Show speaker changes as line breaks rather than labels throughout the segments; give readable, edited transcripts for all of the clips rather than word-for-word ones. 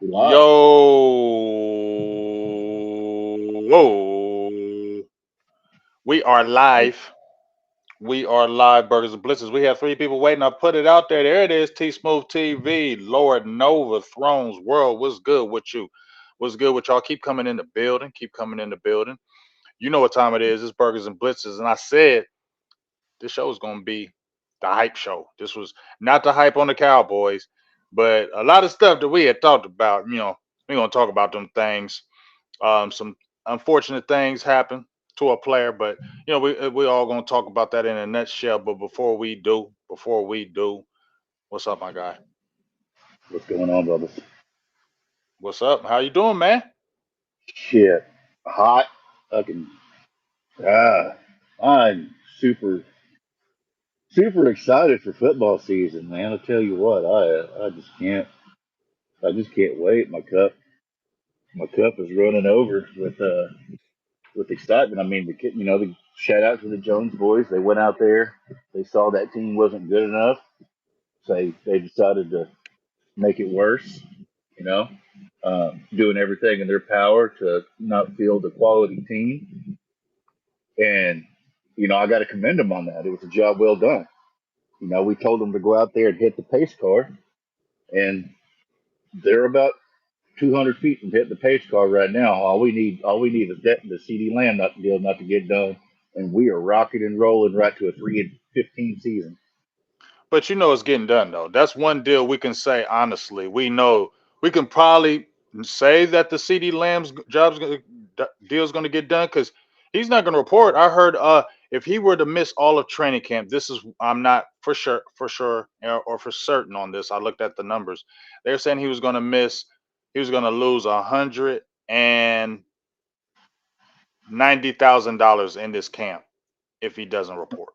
We live.
Yo, whoa. We are live. We are live, Burgers and Blitzes. We have three people waiting. I put it out there. There it is, T Smooth TV, Lord Nova, Thrones World. What's good with you? What's good with y'all? Keep coming in the building. Keep coming in the building. You know what time it is. It's Burgers and Blitzes. And I said this show is going to be the hype show. This was not the hype on the Cowboys, but a lot of stuff that we had talked about. We're going to talk about them things. Some unfortunate things happen to a player, but we all gonna talk about that in a nutshell. But before we do, what's up, my guy?
What's going on, brothers?
What's up? How you doing, man?
Shit. Hot. Fucking. Ah. I'm super excited for football season, man. I tell you what, I just can't. I just can't wait. My cup is running over with excitement. I mean, the shout out to the Jones boys. They went out there. They saw that team wasn't good enough. So they decided to make it worse. You know, doing everything in their power to not field a quality team. And, I got to commend them on that. It was a job well done. We told them to go out there and hit the pace car, and they're about 200 feet from hitting the pace car right now. All we need is that the CD Lamb deal not to get done, and we are rocking and rolling right to a 3-15 season.
But it's getting done though. That's one deal we can say honestly. We know we can probably say that the CD Lamb's deal is going to get done because he's not going to report. I heard if he were to miss all of training camp, this is I'm not for sure or for certain on this. I looked at the numbers. They're saying he was going to lose $190,000 in this camp if he doesn't report.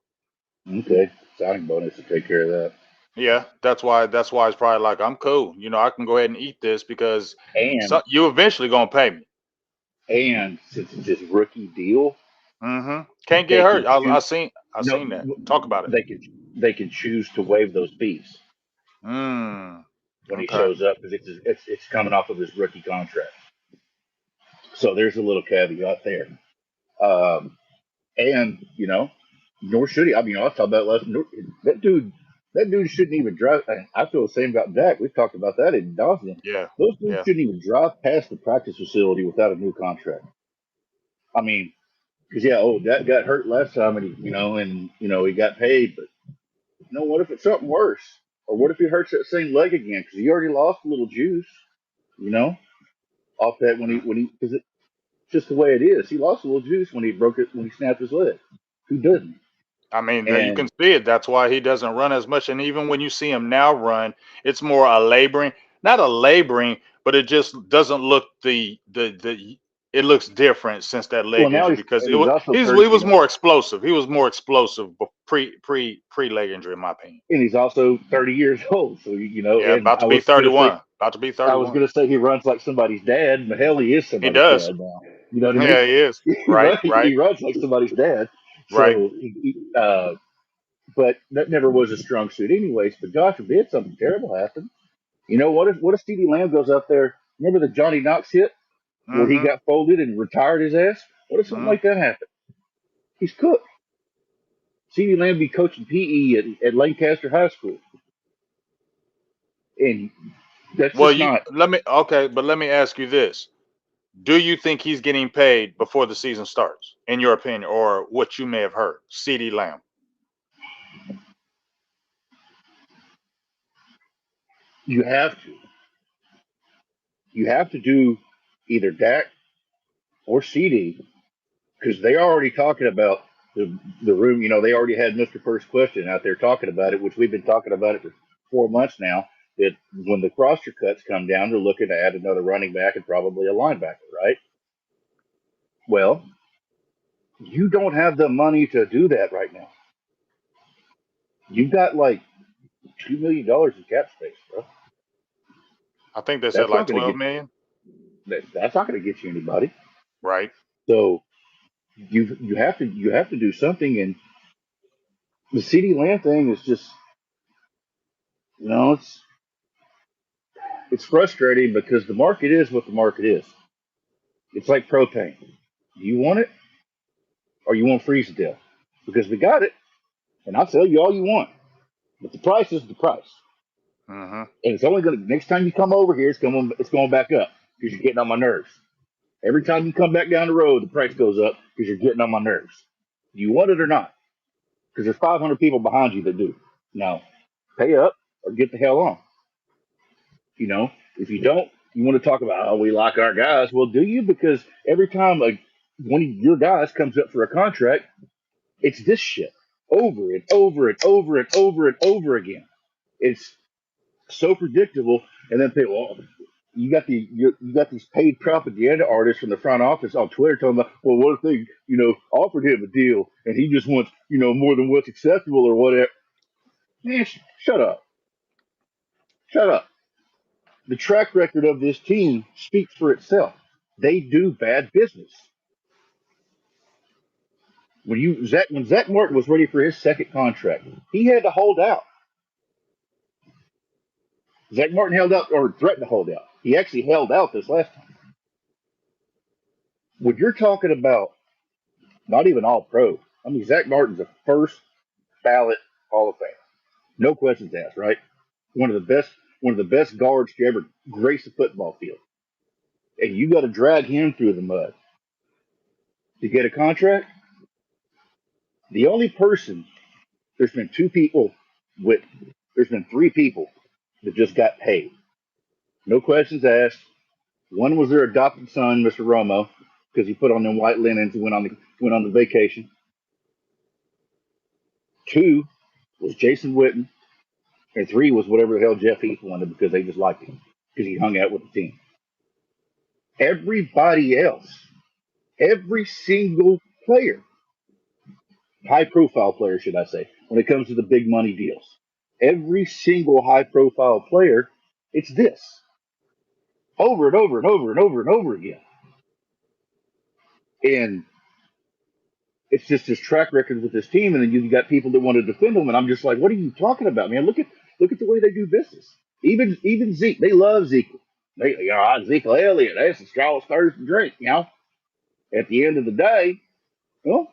Okay, signing bonus to take care of that.
Yeah, that's why it's probably like I'm cool. I can go ahead and eat this because
And
you eventually gonna pay me.
and since it's his rookie deal,
Can't get
they
hurt.
can
I
choose.
seen I
No,
seen that. Talk about it.
they can choose to waive those fees
Mm.
when he
Okay.
shows up because it's coming off of his rookie contract. So there's a little caveat there. Um, and nor should he. I mean, I was talking about that dude. That dude shouldn't even drive. I feel the same about Dak. We've talked about that in Dawson.
Yeah.
Those dudes
Yeah.
shouldn't even drive past the practice facility without a new contract. I mean, because yeah, Dak got hurt last time, and he got paid. But what if it's something worse? Or what if he hurts that same leg again? Because he already lost a little juice, you know, off that when he because it's just the way it is. He lost a little juice when he snapped his leg. Who doesn't?
I mean, you can
And
see it. That's why he doesn't run as much. And even when you see him now run, it's more a laboring, not a laboring, but it just doesn't look the. It looks different since that
well,
leg
now
injury
he's
because
and he's also
he
30.
was more explosive. He was more explosive pre leg injury, in my opinion.
And he's also 30 years old. So
Yeah,
and
about to be 31. About to be
I was
31.
gonna say he runs like somebody's dad, but hell, he is
He
somebody's
does.
dad now. You know what I mean?
Yeah, he is. Right, right,
He runs like somebody's dad.
right.
So but that never was a strong suit, anyways. But God forbid something terrible happened. What if CeeDee Lamb goes up there? Remember the Johnny Knox hit where he
Mm-hmm.
got folded and retired his ass? What if something
Mm-hmm.
like that happened? He's cooked. CeeDee Lamb be coaching PE at Lancaster High School, and that's
Well,
just
you
not.
let me okay, but let me ask you this: do you think he's getting paid before the season starts, in your opinion, or what you may have heard? C.D. Lamb.
You have to. You have to do either Dak or CD because they already talking about the room. They already had Mr. First Question out there talking about it, which we've been talking about it for 4 months now. That when the roster cuts come down, they're looking to add another running back and probably a linebacker, right? Well, you don't have the money to do that right now. You've got like $2 million in cap space, bro.
I think they said
That's not
like
going to
12
get
million.
that's not going to get you anybody.
Right.
So you have to do something. And the CD Lamb thing is just it's it's frustrating because the market is what the market is. It's like propane. Do you want it or you want freeze deal? Because we got it, and I'll sell you all you want. But the price is the price.
Mm-hmm.
And it's only gonna next time you come over here, it's going back up because you're getting on my nerves. Every time you come back down the road, the price goes up because you're getting on my nerves. Do you want it or not? Because there's 500 people behind you that do. Now, pay up or get the hell on. You know, if you don't, you want to talk about, oh, we like our guys. Well, do you? Because every time one of your guys comes up for a contract, it's this shit over and over and over and over and over again. It's so predictable. And then people, well, you got these paid propaganda artists from the front office on Twitter talking about, well, what if they, offered him a deal and he just wants, more than what's acceptable or whatever. Man, shut up, shut up. The track record of this team speaks for itself. They do bad business. When Zach Martin was ready for his second contract, he had to hold out. Zach Martin held out or threatened to hold out. He actually held out this last time. When you're talking about not even all pro, I mean Zach Martin's a first ballot Hall of Fame. No questions asked, right? One of the best one of the best guards to ever grace a football field. And you got to drag him through the mud to get a contract. The only person there's been two people with there's been three people that just got paid. No questions asked. One was their adopted son, Mr. Romo, because he put on them white linens and went on the vacation. Two was Jason Witten, and three was whatever the hell Jeff Heath wanted because they just liked him because he hung out with the team. Everybody else, every single player, high profile player, should I say, when it comes to the big money deals, every single high profile player, it's this over and over and over and over and over again. And it's just his track record with this team, and then you got people that want to defend him, and I'm just like, what are you talking about, man? Look at the way they do business. Even Zeke, they love Zeke. Zeke Elliott, that's the straw stirs the drink. At the end of the day, well,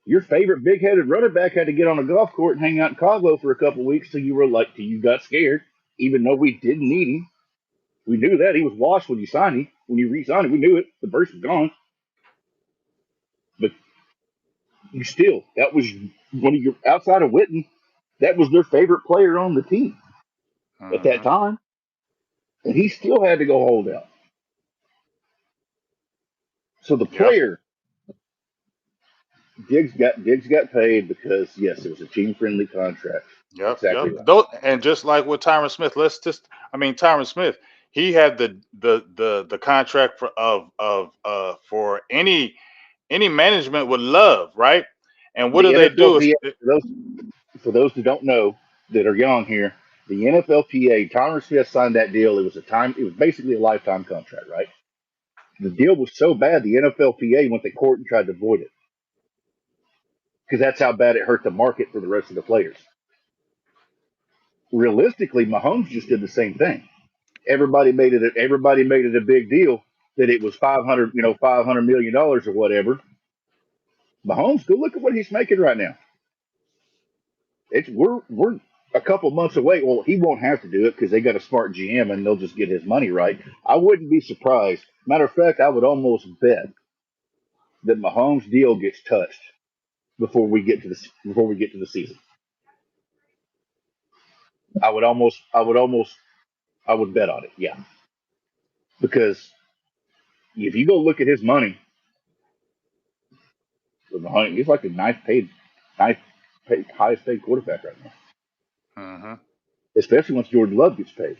your favorite big-headed running back had to get on a golf court and hang out in Cabo for a couple of weeks till you got scared, even though we didn't need him. We knew that he was washed when you signed him. When you re-signed him, we knew it. The burst was gone, but you still that was one of your outside of Witten. That was their favorite player on the team at that
Mm-hmm.
time, and he still had to go hold out. So the
Yep.
player Diggs got paid because yes, it was a team friendly contract.
Yep.
Exactly
Yep.
right.
Though, and just like with Tyron Smith, Tyron Smith, he had the contract for any management would love, right? And what
The
do they do? Is
NFLPA for those who don't know that are young here, the NFLPA, Tyler Smith signed that deal. It was basically a lifetime contract, right? The deal was so bad the NFLPA went to court and tried to void it because that's how bad it hurt the market for the rest of the players. Realistically, Mahomes just did the same thing. Everybody made it a big deal that it was 500, $500 million or whatever. Mahomes, go look at what he's making right now. We're a couple months away. Well, he won't have to do it because they got a smart GM and they'll just get his money right. I wouldn't be surprised. Matter of fact, I would almost bet that Mahomes' deal gets touched before we get to the season. I would bet on it. Yeah, because if you go look at his money, he's like the ninth paid, highest paid quarterback right now.
hmm
Especially once Jordan Love gets paid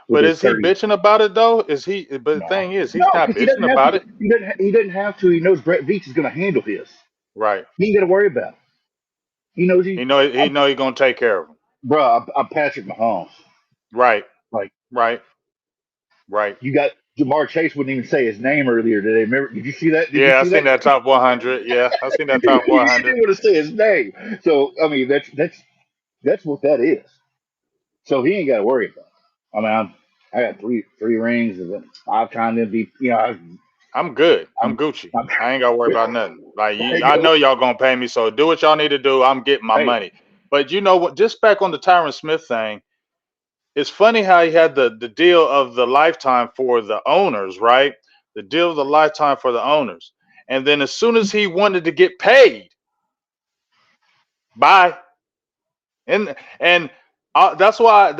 with
But
his
is he
30.
bitching about it though? Is he? But the
No,
thing is,
no,
he's not
because he doesn't
bitching
have
about
to.
it.
He doesn't have to. He knows Brett Veach is going to handle his.
Right.
He ain't got to worry about it. He knows
He know he's gonna take care of him.
I'm Patrick Mahomes.
Right.
Like
Right. Right.
you got Jamar Chase wouldn't even say his name earlier today. Remember? Did you see that? Did you
Yeah, I
see
seen
that?
that top 100. Yeah, I seen that
he
top
didn't
100.
even want to say his name. So I mean, that's what that is. So he ain't got to worry about it. I mean, I got three rings and 5-time MVP. You know,
I'm good. I'm
I'm,
Gucci.
I'm
I ain't got to worry about nothing. Like
hey,
I know y'all gonna pay me, so do what y'all need to do. I'm getting my
hey,
money. But you know what? Just back on the Tyron Smith thing, it's funny how he had the deal of the lifetime for the owners, right? The deal of the lifetime for the owners, and then as soon as he wanted to get paid, bye. And that's why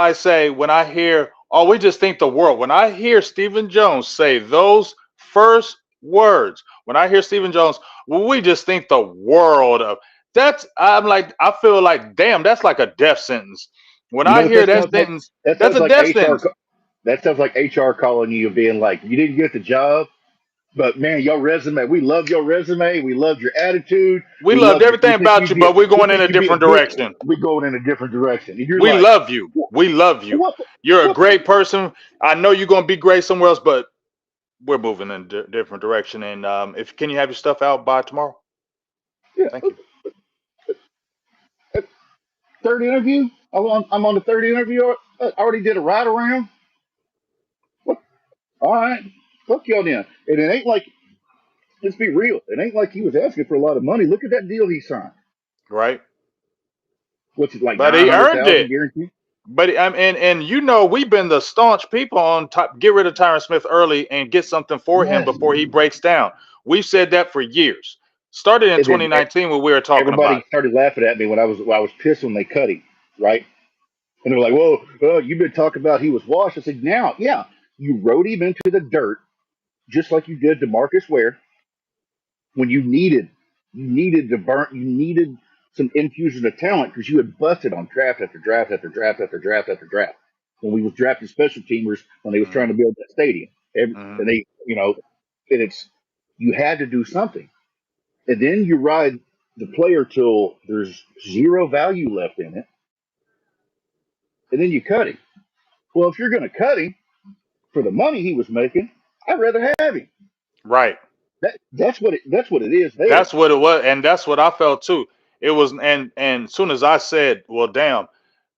I say when I hear, oh, we just think the world. When I hear Stephen Jones say those first words, when I hear Stephen Jones, well, we just think the world of that's. I'm like, I feel like, damn, that's like a death sentence. When
you know
I
what
hear
that
that
sounds like?
sentence,
That
that's
sounds
a
like
death
HR.
sentence.
That sounds like HR calling you and being like, you didn't get the job, but man, your resume, we love your resume. We loved your attitude.
We
We
loved
loved you.
everything about you, but we're
We
going in
think
a
you'd be a
different
good,
direction.
we're going in a different direction. And you're
We
like,
love you. We love you.
what,
You're a
what,
great person. I know you're going to be great somewhere else, but we're moving in a different direction. And if can you have your stuff out by tomorrow?
yeah,
Thank you.
third interview. I'm on the third interview. I already did a ride around. What? All right. Fuck y'all then. And it ain't like, let's be real. It ain't like he was asking for a lot of money. Look at that deal he signed.
Right,
What's it like
but
nine
he
hundred
earned
thousand
it.
guaranteed?
But and you know we've been the staunch people on top. Get rid of Tyron Smith early and get something for him
Yes.
before he breaks down. We've said that for years. Started in
And then
2019 when we were talking about
everybody
it.
started laughing at me when I was pissed when they cut him, right? And they're like, "Well, you've been talking about he was washed." I said, "Now, yeah, you rode him into the dirt just like you did to Marcus Ware when you needed to burn, you needed some infusion of talent because you had busted on draft after draft after draft after draft after draft when we was drafting special teamers when they was trying
Hmm.
to build that stadium.
Hmm.
And they, and it's you had to do something, and then you ride the player till there's zero value left in it, and then you cut him. Well, if you're going to cut him for the money he was making, I'd rather have him.
Right.
That's what it is there.
That's what it was, and that's what I felt too. It was, and soon as I said, "Well, damn,"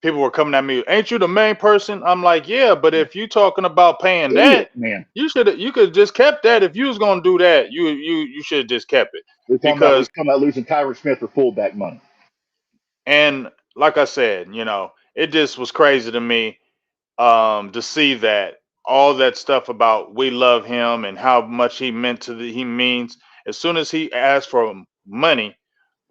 people were coming at me. Ain't you the main person? I'm like, yeah, but if you talking about paying
Idiot,
that,
man.
you could just kept that. If you was gonna do that, you should have just kept it
We're
because,
talking about losing Tyron Smith for fullback money.
and like I said, it just was crazy to me to see that all that stuff about we love him and how much he meant to he means. As soon as he asked for money,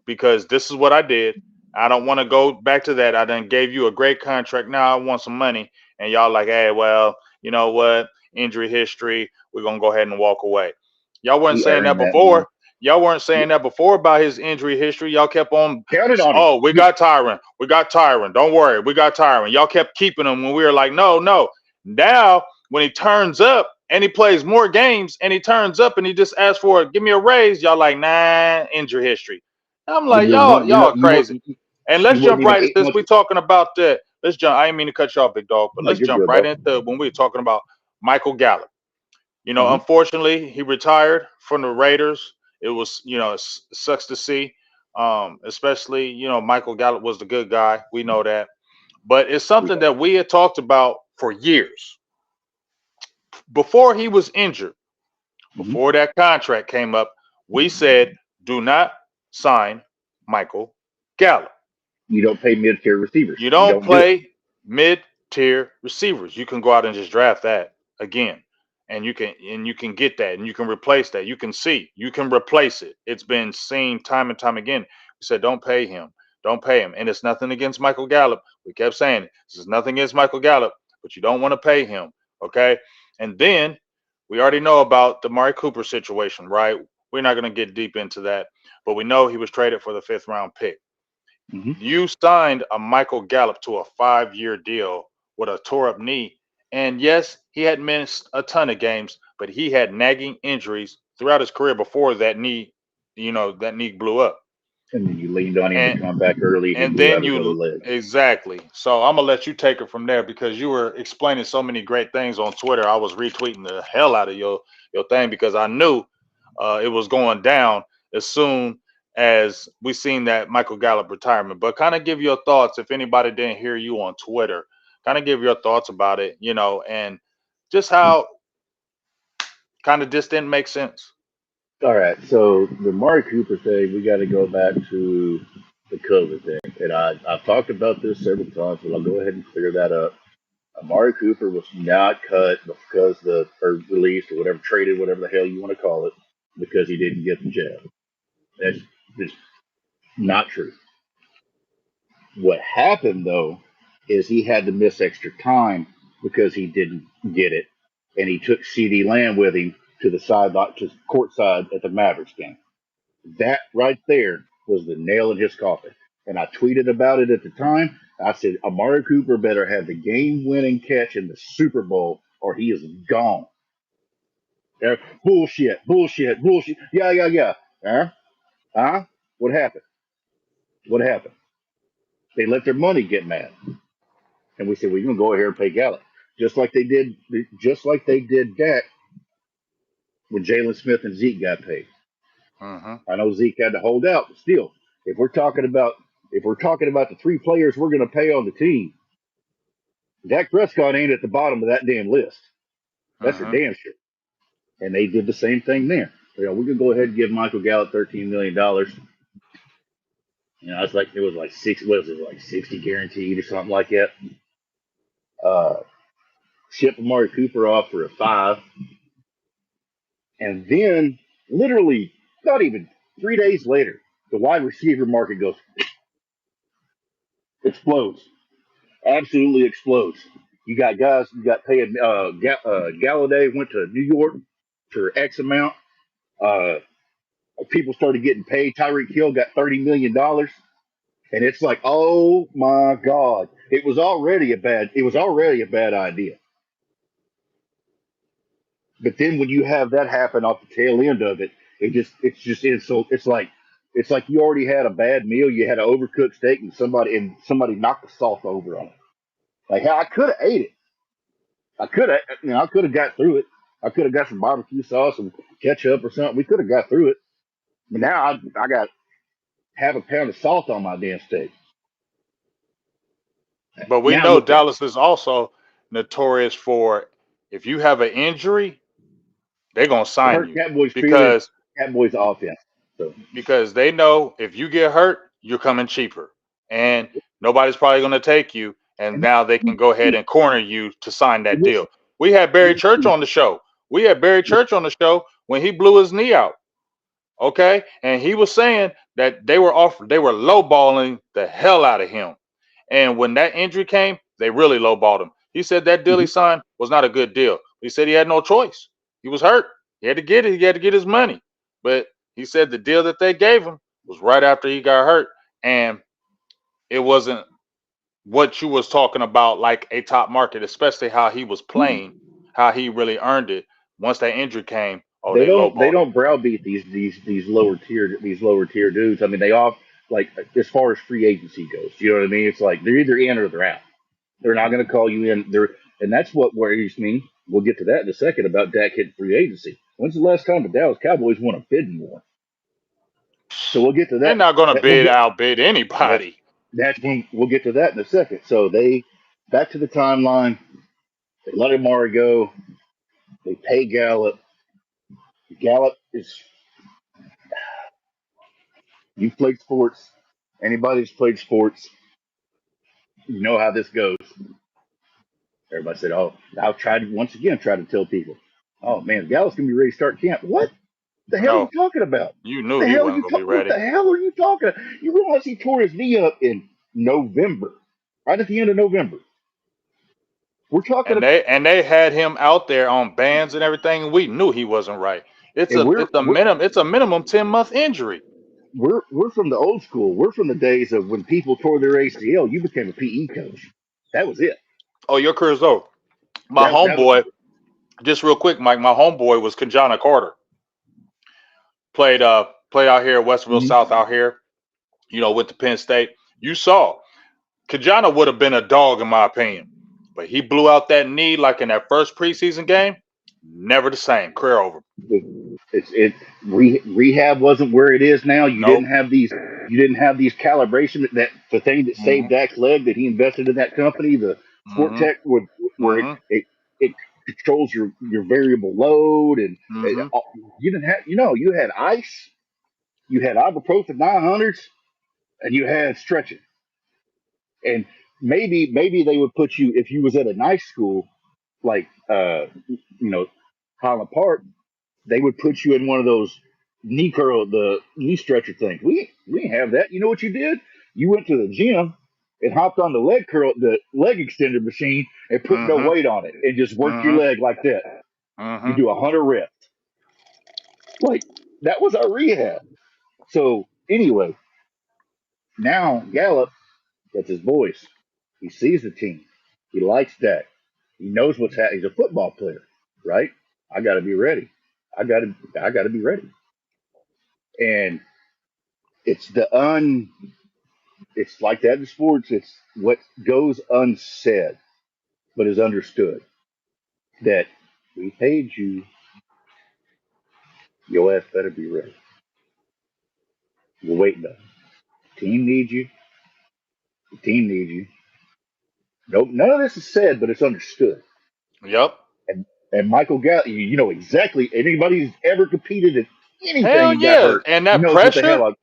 because this is what I did. I don't want to go back to that. I done gave you a great contract. Now I want some money. And y'all like, hey, well, you know what? Injury history. We're gonna go ahead and walk away. Y'all weren't
He
saying that
earned that money.
before. Y'all weren't saying that before about his injury history. Y'all kept on,
Counted on him.
oh, we got Tyron. We got Tyron. Don't worry. We got Tyron. Y'all kept keeping him when we were like, no, no. Now when he turns up and he plays more games and he turns up and he just asks for give me a raise, y'all like, nah, injury history. I'm
When
like,
you're
y'all,
one,
y'all are crazy. And let's
you weren't
jump
even
right
eight
since
months.
we talking about that. Let's jump. I didn't mean to cut you off, big dog, but
No,
let's
you're
jump
good,
right
bro.
into when we were talking about Michael Gallup.
Hmm.
Unfortunately, he retired from the Raiders. It was, it sucks to see. Especially, Michael Gallup was the good guy. We know that. But it's
We
something
know.
that we had talked about for years. Before he was injured,
Hmm.
before that contract came up, we said, do not sign Michael Gallup.
You don't pay mid-tier receivers.
You
You
don't
don't do it.
play mid-tier receivers. You can go out and just draft that again. And you can get that and you can replace that. You can see. You can replace it. It's been seen time and time again. We said don't pay him. Don't pay him. And it's nothing against Michael Gallup. We kept saying it. This is nothing against Michael Gallup, but you don't want to pay him. Okay. And then we already know about the Mari Cooper situation, right? We're not going to get deep into that, but we know he was traded for the fifth round pick.
Hmm.
You signed a Michael Gallup to a 5-year deal with a tore up knee. And yes, he had missed a ton of games, but he had nagging injuries throughout his career before that knee blew up.
And then you leaned on him to
And
come back early. He
and
blew
then
out his other
you
leg.
exactly. So I'm gonna let you take it from there because you were explaining so many great things on Twitter. I was retweeting the hell out of your thing because I knew it was going down as soon as we seen that Michael Gallup retirement. But kind of give your thoughts if anybody didn't hear you on Twitter. Kind of give your thoughts about it, and just how kind of just didn't make sense.
All right, so the Amari Cooper thing, we got to go back to the COVID thing, and I've talked about this several times, but I'll go ahead and clear that up. Amari Cooper was not cut because or released or whatever, traded, whatever the hell you want to call it, because he didn't get the jab. That's just not true. What happened though is he had to miss extra time because he didn't get it, and he took CD Lamb with him to the side, to courtside at the Mavericks game. That right there was the nail in his coffin. And I tweeted about it at the time. I said, Amari Cooper better have the game winning catch in the Super Bowl or he is gone. Bullshit, bullshit, bullshit. Yeah, yeah, yeah. Huh? Huh? What happened? What happened? They let their money get mad. And we said, well, you're going to go ahead and pay Gallup. Just like they did Dak when Jalen Smith and Zeke got paid.
Hmm.
I know Zeke had to hold out, but still, if we're talking about the three players we're going to pay on the team, Dak Prescott ain't at the bottom of that damn list. That's for
Hmm.
damn sure. And they did the same thing there. We can go ahead and give Michael Gallup $13 million. It's like it was like six. What was it, like 60 guaranteed or something like that? Uh, Ship Amari Cooper off for a five, and then literally not even 3 days later, the wide receiver market goes explodes. Absolutely explodes. You got guys, you got paying. Galladay went to New York for X amount. Uh, People started getting paid. Tyreek Hill got $30 million, and it's like, oh my god, it was already a bad idea. But then when you have that happen off the tail end of it, it's just insult. It's like you already had a bad meal. You had an overcooked steak, and somebody knocked the salt over on it. Like, hell, I could have ate it. I could have got through it. I could have got some barbecue sauce and ketchup or something. We could have got through it. But now I got half a pound of salt on my damn steak.
But we
Now
know
look at
Dallas is also notorious for if you have an injury, they're gonna
the
sign
hurt
you
Catboys feelings,
because
Catboys offense. So
they know if you get hurt, you're coming cheaper, and nobody's probably gonna take you. And
and
now they can go ahead and corner you to sign that
this,
deal. We had Barry
this,
Church on the show. We had Barry Church on the show when he blew his knee out. Okay, and he was saying that they were lowballing the hell out of him. And when that injury came, they really lowballed him. He said that deal he signed was not a good deal. He said he had no choice. He was hurt. He had to get it. He had to get his money. But he said the deal that they gave him was right after he got hurt, and it wasn't what you was talking about, like a top market, especially how he was playing, how he really earned it. Once that injury came, oh, they
they
lowballed him.
don't browbeat these lower tier dudes. I mean, they all like as far as free agency goes. You know what I mean? It's like they're either in or they're out. They're not going to call you in. And that's what worries me. We'll get to that in a second about Dak hitting free agency. When's the last time the Dallas Cowboys won a bidding war? So we'll get to
They're
that.
not going to
That we'll
bid
get
outbid
that's
anybody.
that's when we'll get to that in a second. So they back to the timeline. They let Amari go. They pay Gallup. Gallup is you've played sports. Anybody who's played sports, you know how this goes. Everybody said, "Oh, I'll try to once again try to tell people, oh man, Gallup's gonna be ready to start camp." What the hell are you
No,
talking about?
you knew he wasn't going to be
What
ready.
the hell are you talking? You realize he tore his knee up in November, right at the end of November. We're talking,
And they had him out there on bans and everything, and we knew he wasn't right. It's
and
a it's a minimum 10-month injury.
we're from the old school. We're from the days of when people tore their ACL. You became a PE coach. That was it.
Oh, your career's over. My
That was
homeboy, just real quick, Mike. My homeboy was Kanjana Carter. Played out here, Westville
mhm.
South out here. Went to Penn State. You saw Kanjana would have been a dog in my opinion, but he blew out that knee like in that first preseason game. Never the same. Career over.
It's it rehab wasn't where it is now.
Nope.
You didn't have these calibration, that the thing that saved
Hmm.
Dak's leg that he invested in that company, the Sport
Mm-hmm.
Tech would where
Mm-hmm.
it controls your variable load and
Mm-hmm.
you didn't have you had ice, you had ibuprofen 900s, and you had stretching. And maybe they would put you if you was at a nice school like Highland Park, they would put you in one of those the knee stretcher things. We didn't have that. You know what you did? You went to the gym and hopped on the leg extender machine and put no
Mm-hmm.
weight on it and just worked your
Mm-hmm.
leg like that. You
Mm-hmm.
do 100 reps. Like that was our rehab. So anyway, now Gallup, that's his voice. He sees the team. He likes that. He knows what's happening. He's a football player, right? I got to be ready. I got to be ready. And it's it's like that in sports. It's what goes unsaid, but is understood that we paid you. Your ass better be ready. We're waiting up. The team needs you. The team needs you. Nope, none of this is said, but it's understood.
Yep.
And Michael Gallup, you know exactly. Anybody who's ever competed in anything
Hell
and got
yeah.
hurt
And that
knows what the hell
pressure
I do.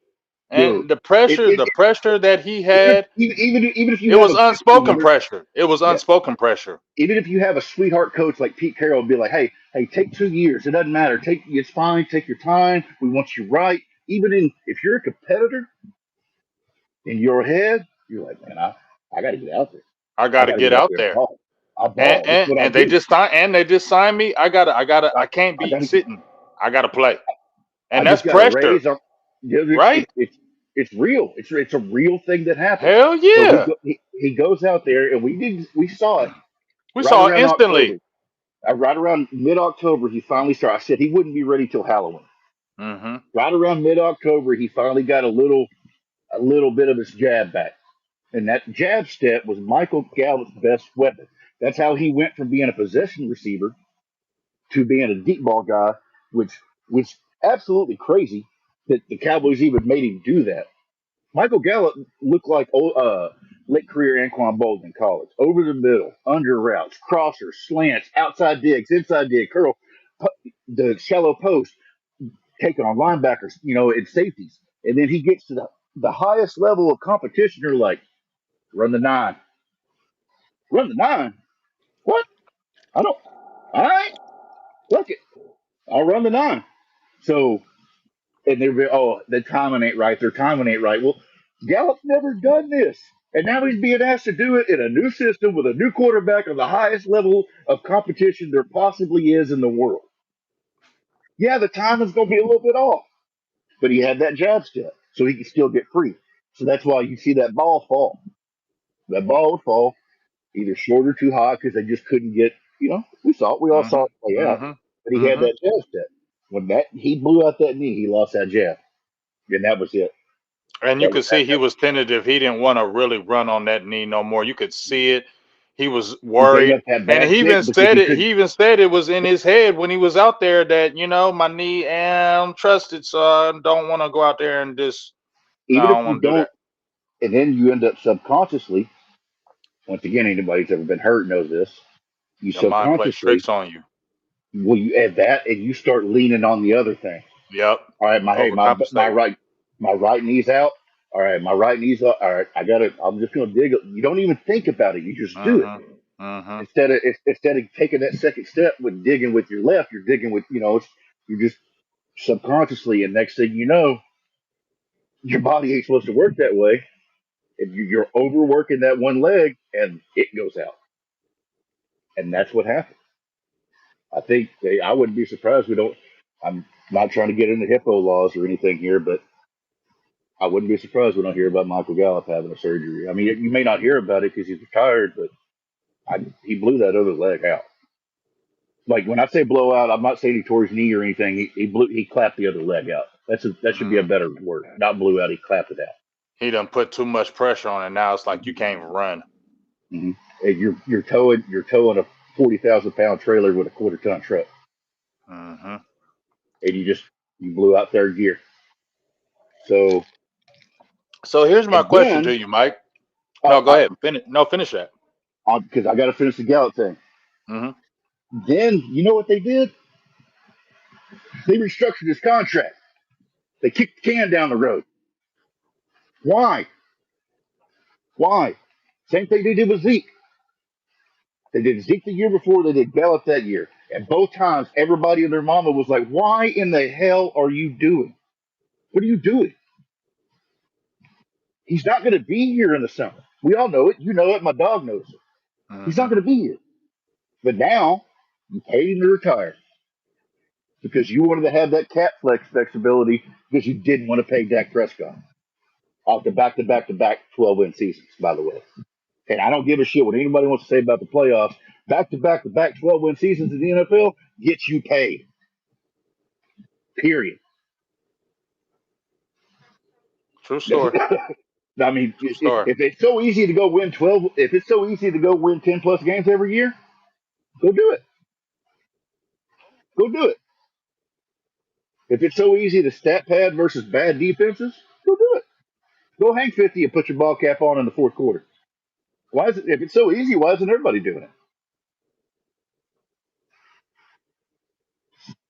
and the
It,
pressure,
it,
the pressure that he had,
even if
it
you have
was
a you know,
unspoken pressure. It was
yeah,
unspoken pressure.
even if you have a sweetheart coach like Pete Carroll, be like, hey, take 2 years. It doesn't matter. It's fine. Take your time. We want you right. Even if you're a competitor in your head, you're like, man, I got to get out there.
I
I
got to
got to
get
get out
out
there and
there.
ball. I
And,
ball. That's
and
what I
and they
do.
just signed me.
I,
I can't
I
be
got to.
sitting. I got to play.
I
And that's
just got a
pressure,
raise.
right?
It's real. It's a real thing that happens.
Hell
So
yeah.
he goes out there, and we saw it
We
right
saw it
around
instantly.
October. Right around mid October, he finally started. I said he wouldn't be ready till Halloween.
Mm-hmm.
Right around mid October, he finally got a little bit of his jab back, and that jab step was Michael Gallup's best weapon. That's how he went from being a possession receiver to being a deep ball guy, which was absolutely crazy that the Cowboys even made him do that. Michael Gallup looked like late career Anquan Bolden in college. Over the middle, under routes, crossers, slants, outside digs, inside dig, curl, the shallow post, taking on linebackers, and safeties. And then he gets to the highest level of competition. You're like, run the nine. Run the nine? What? I don't. All right. Look it. I'll run the nine. So, and the timing ain't right. Their timing ain't right. Well, Gallup's never done this. And now he's being asked to do it in a new system with a new quarterback on the highest level of competition there possibly is in the world. Yeah, the timing's going to be a little bit off, but he had that jab step, so he can still get free. So that's why you see that ball fall. That ball would fall either short or too high because they just couldn't get. We all saw
Mm-hmm.
it play out. But
Mm-hmm.
he had
Mm-hmm.
that jab step. When that he blew out that knee, he lost that jab, and that was it.
And you
That was
could see he was tentative. He didn't want to really run on that knee no more. You could see it. He was
he gave
worried.
up that
And
bad pick because he couldn't.
He even said it was in his head when he was out there that, my knee and trusted, so I don't want to go out there and just no,
Even
I
if
don't
you
want to do
don't,
that.
and then you end up subconsciously. Once again, anybody who's ever been hurt knows this. You
Your mind plays
subconsciously,
tricks on you.
well, you add that, and you start leaning on the other thing.
Yep.
All right, my
Overcompensate.
right knee's out. All right, my right knee's up. All right, I got it. I'm just gonna dig it. You don't even think about it. You just do it.
Mm-hmm. Mm-hmm.
Instead of taking that second step with digging with your left, you're digging with you're just subconsciously, and next thing you know, your body ain't supposed to work that way, and you're overworking that one leg, and it goes out, and that's what happened. I wouldn't be surprised we don't. I'm not trying to get into hippo laws or anything here, but I wouldn't be surprised we don't hear about Michael Gallup having a surgery. I mean, you may not hear about it because he's retired, but he blew that other leg out. Like when I say blowout, I'm not saying he tore his knee or anything. He clapped the other leg out. That should be a
Mm-hmm.
better word. Not blew out. He clapped it out.
He done put too much pressure on it. Now it's like you can't even run.
Mm-hmm. And you're towing a 40,000 pound trailer with a quarter ton truck,
Mm-hmm.
and you blew out third gear. So
So here's my
and
question
then
to you, Mike.
I,
No, go
I
ahead. Finish. No, finish that.
because I got to finish the Gallup thing.
Hmm.
Then you know what they did? They restructured his contract. They kicked the can down the road. Why? Why? Same thing they did with Zeke. They did Zeke the year before. They did Gallup that year. And both times, everybody and their mama was like, "Why in the hell are you doing? What are you doing? He's not going to be here in the summer. We all know it. You know it. My dog knows it. He's not
Hmm.
going to be here. But now you paid him to retire because you wanted to have that cap flexibility because you didn't want to pay Dak Prescott off the back to back to back 12-win seasons, by the way. And I don't give a shit what anybody wants to say about the playoffs. Back to back to back 12-win seasons in the NFL gets you paid. Period.
True story.
I mean,
True story.
if it's so easy to go win 12, if it's so easy to go win 10 plus games every year, go do it. Go do it. If it's so easy to stat pad versus bad defenses, go do it. Go hang 50 and put your ball cap on in the fourth quarter. Why is it, if it's so easy, why isn't everybody doing it?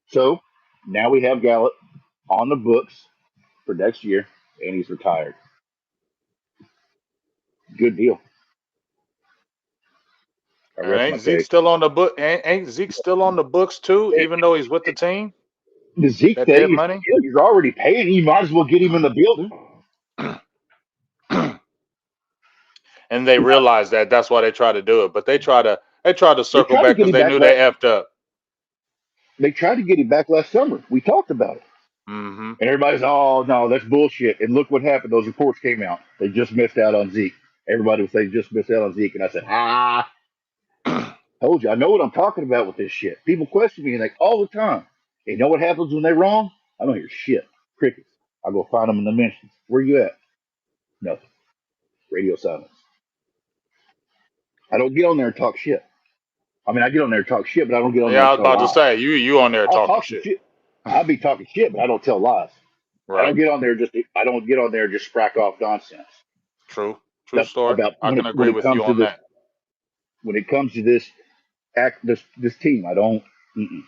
So now we have Gallup on the books for next year, and he's retired. Good deal. I
And
rest my
ain't Zeke
case.
still on the book? Ain't Zeke still on the books too, even though he's with the team?
The Zeke
That
thing
dead
is,
money.
you're already paying. You might as well get him in the building.
And they realize that. That's why they try to do it. But they try to
They
circle
tried to
back
get
because
him
they
back
knew they
last.
effed up.
They tried to get him back last summer. We talked about it,
Hmm.
and everybody's, "Oh no, that's bullshit." And look what happened. Those reports came out. They just missed out on Zeke. Everybody was saying just missed out on Zeke, and I said, told you, I know what I'm talking about with this shit. People question me like all the time. You know what happens when they're wrong? I don't hear shit. Crickets. I go find them in the mentions. Where you at? Nothing. Radio silence. I don't get on there and talk shit. I mean, I get on there and talk shit, but I don't get on there
Yeah,
and
I was
tell
about to
lies.
say you on there
I'll
talking
talk some
shit.
shit. I'll be talking shit, but I don't tell lies. I
Right.
don't get on there just. I don't get on there just sprack off nonsense
True. True story.
about
I can agree with you on that.
when it comes to this this team. I don't. Mm-mm.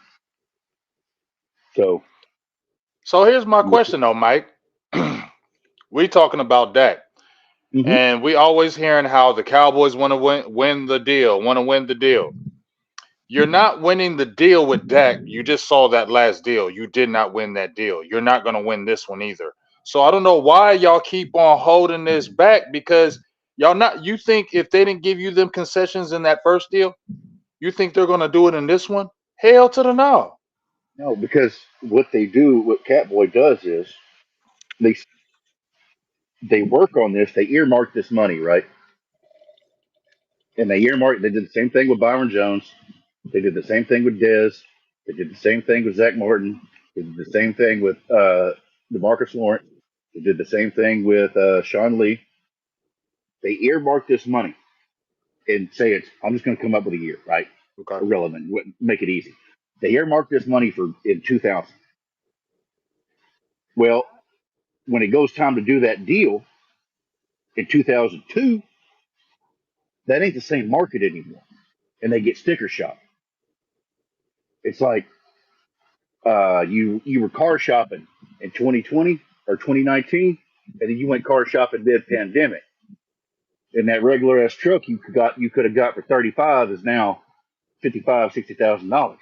So
So here's my question though, Mike. We talking about Dak.
mm-hmm.
And we always hearing how the Cowboys want to win the deal, want to win the deal. You're not winning the deal with Dak. You just saw that last deal. You did not win that deal. You're not going to win this one either. So I don't know why y'all keep on holding this back because y'all not. You think if they didn't give you them concessions in that first deal, you think they're going to do it in this one? Hell to the no.
No, because what they do, what Catboy does is they they work on this. They earmark this money, right? And they earmark. They did the same thing with Byron Jones. They did the same thing with Dez. They did the same thing with Zach Martin. They did the same thing with DeMarcus Lawrence. They did the same thing with Sean Lee. They earmark this money and say it's. I'm just going to come up with a year, right?
Okay.
Irrelevant. Make it easy. They earmark this money for in 2000. Well, when it goes time to do that deal in 2002, that ain't the same market anymore, and they get sticker shock. It's like you were car shopping in 2020 or 2019, and then you went car shopping mid pandemic, and that regular ass truck you could have got for 35 is now 55 $60,000,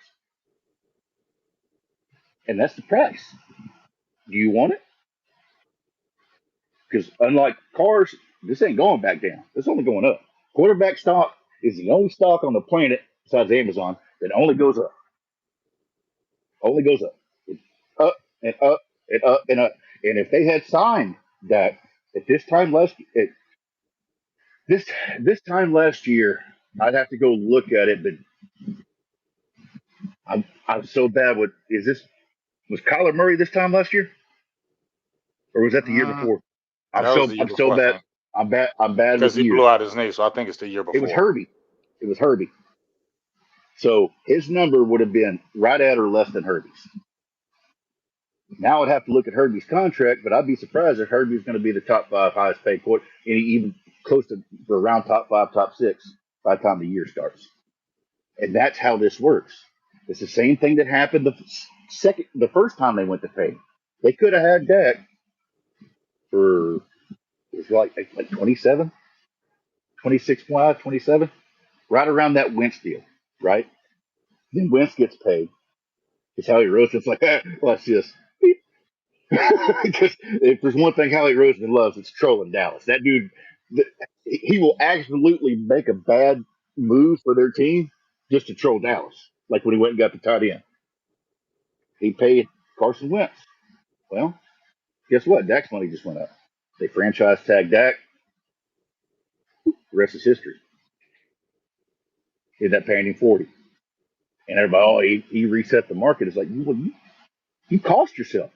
and that's the price. Do you want it? Because unlike cars, this ain't going back down. It's only going up. Quarterback stock is the only stock on the planet besides Amazon that only goes up. Only goes up. It's up and up and up and up. And if they had signed that at this this time last year, I'd have to go look at it. But I'm so bad with is this was Kyler Murray this time last year or was that the year
Mm,
before?
that was the year
I'm so
before, I
bad.
think,
I'm bad with
because he blew
years.
out his knee. So I think it's the year
It was
before.
Herbie. It was Herbie. So his number would have been right at or less than Herbie's. Now I'd have to look at Herbie's contract, but I'd be surprised if Herbie's going to be the top five highest paid quarter, even close to around top five, top six by the time the year starts. And that's how this works. It's the same thing that happened the first time they went to pay. They could have had Dak for it's like 27, 26.5, 27, right around that Wentz deal, right? Then Wentz gets paid. Because Howie Roseman's like, let's just because if there's one thing Howie Roseman loves, it's trolling Dallas. That dude, he will absolutely make a bad move for their team just to troll Dallas. Like when he went and got the tight end, he paid Carson Wentz. Well, guess what? Dak's money just went up. They franchise tag Dak. The rest is history. He ended up paying him 40, and everybody, oh, he reset the market. It's like you cost yourself,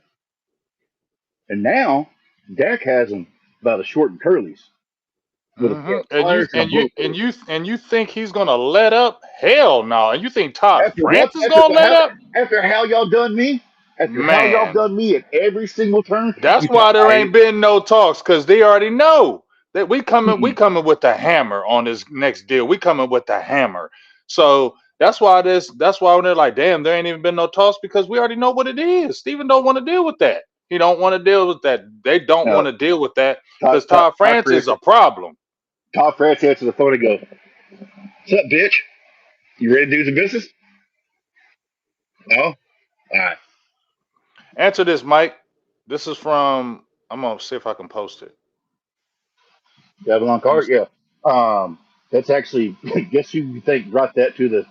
and now Dak has him by the short and curlies with a pair of
And you
pliers and a
and you
blowtorch.
and you and you think he's gonna let up? Hell no. And you think Todd
After what?
France is gonna let up?
After how y'all done me? After how y'all
Man,
done me at every single turn?
that's
You talk
why there
about
ain't been no talks, because they already know that we
mm-mm.
coming with the hammer on this next deal. We coming with the hammer. So that's why when they're like, damn, there ain't even been no talks, because we already know what it is. Steven don't want to deal with that. He don't want to deal with that. They don't want
No,
to deal with that
Todd,
because
Todd,
Todd
Todd
France is
France,
a problem.
Todd France answers the phone and goes, "What's up, bitch? You ready to do some business? No? All right.
Answer this, Mike. This is from. I'm gonna see if I can post it.
Babylon
Let me
card?
see.
Yeah. That's actually, guess who you think brought that to the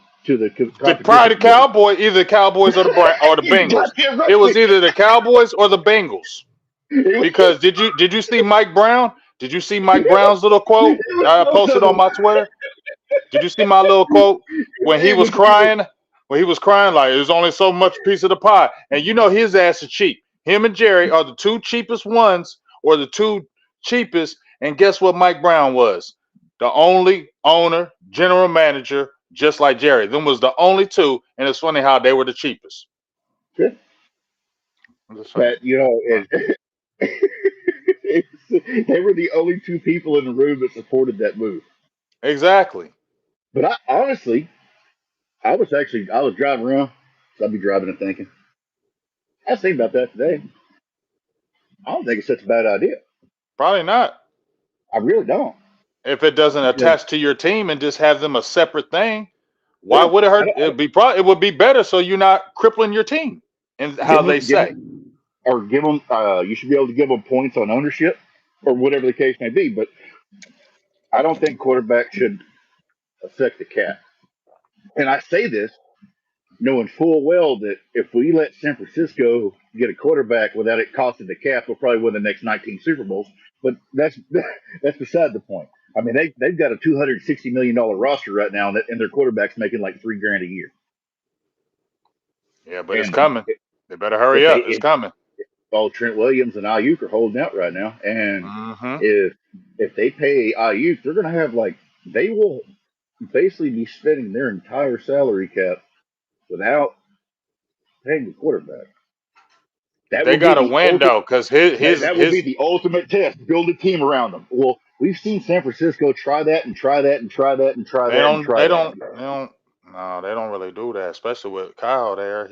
Probably
competition
the
committee?
Cowboy, either the Cowboys or the
You
Bengals.
goddamn
It
right.
was either the Cowboys or the Bengals. Because did you see Mike Brown? Did you see Mike Brown's little quote
It was
that I
both
posted
of
on
them.
my Twitter? Did you see my little quote when he
It
was
was, it was
crying? When he was crying like there's only so much piece of the pie, and you know his ass is cheap. Him and Jerry are the two cheapest ones, or the two cheapest. And guess what? Mike Brown was the only owner, general manager, just like Jerry. Them was the only two, and it's funny how they were the cheapest. I'm just saying.
that, they were the only two people in the room that supported that move.
Exactly.
But honestly, I was driving around, so I'd be driving and thinking. I was thinking about that today. I don't think it's such a bad idea.
Probably not.
I really don't.
If it doesn't
Because
attach to your team and just have them a separate thing, why
yeah,
would it
I
hurt?
don't,
It would be better so you're not crippling your team. And how they
give
say.
them, or give them. You should be able to give them points on ownership, or whatever the case may be. But I don't think quarterback should affect the cap. And I say this knowing full well that if we let San Francisco get a quarterback without it costing the cap, we'll probably win the next 19 Super Bowls. But that's beside the point. I mean, they've got a $260 million roster right now, and their quarterback's making like $3 grand a year.
Yeah, but it's
And
coming. They better hurry
if
up. It's coming.
all Trent Williams and Ayuk are holding out right now, and
Hmm.
if if they pay Ayuk, they're going to have like they will basically be spending their entire salary cap without paying the quarterback. That
They
will be
got a
the
win
ultimate.
though, because
That will be the ultimate test. Build a team around them. Well, we've seen San Francisco try that and try that and try that and try
they
that and
don't
try
they
that.
don't they don't no, they don't really do that, especially with Kyle there.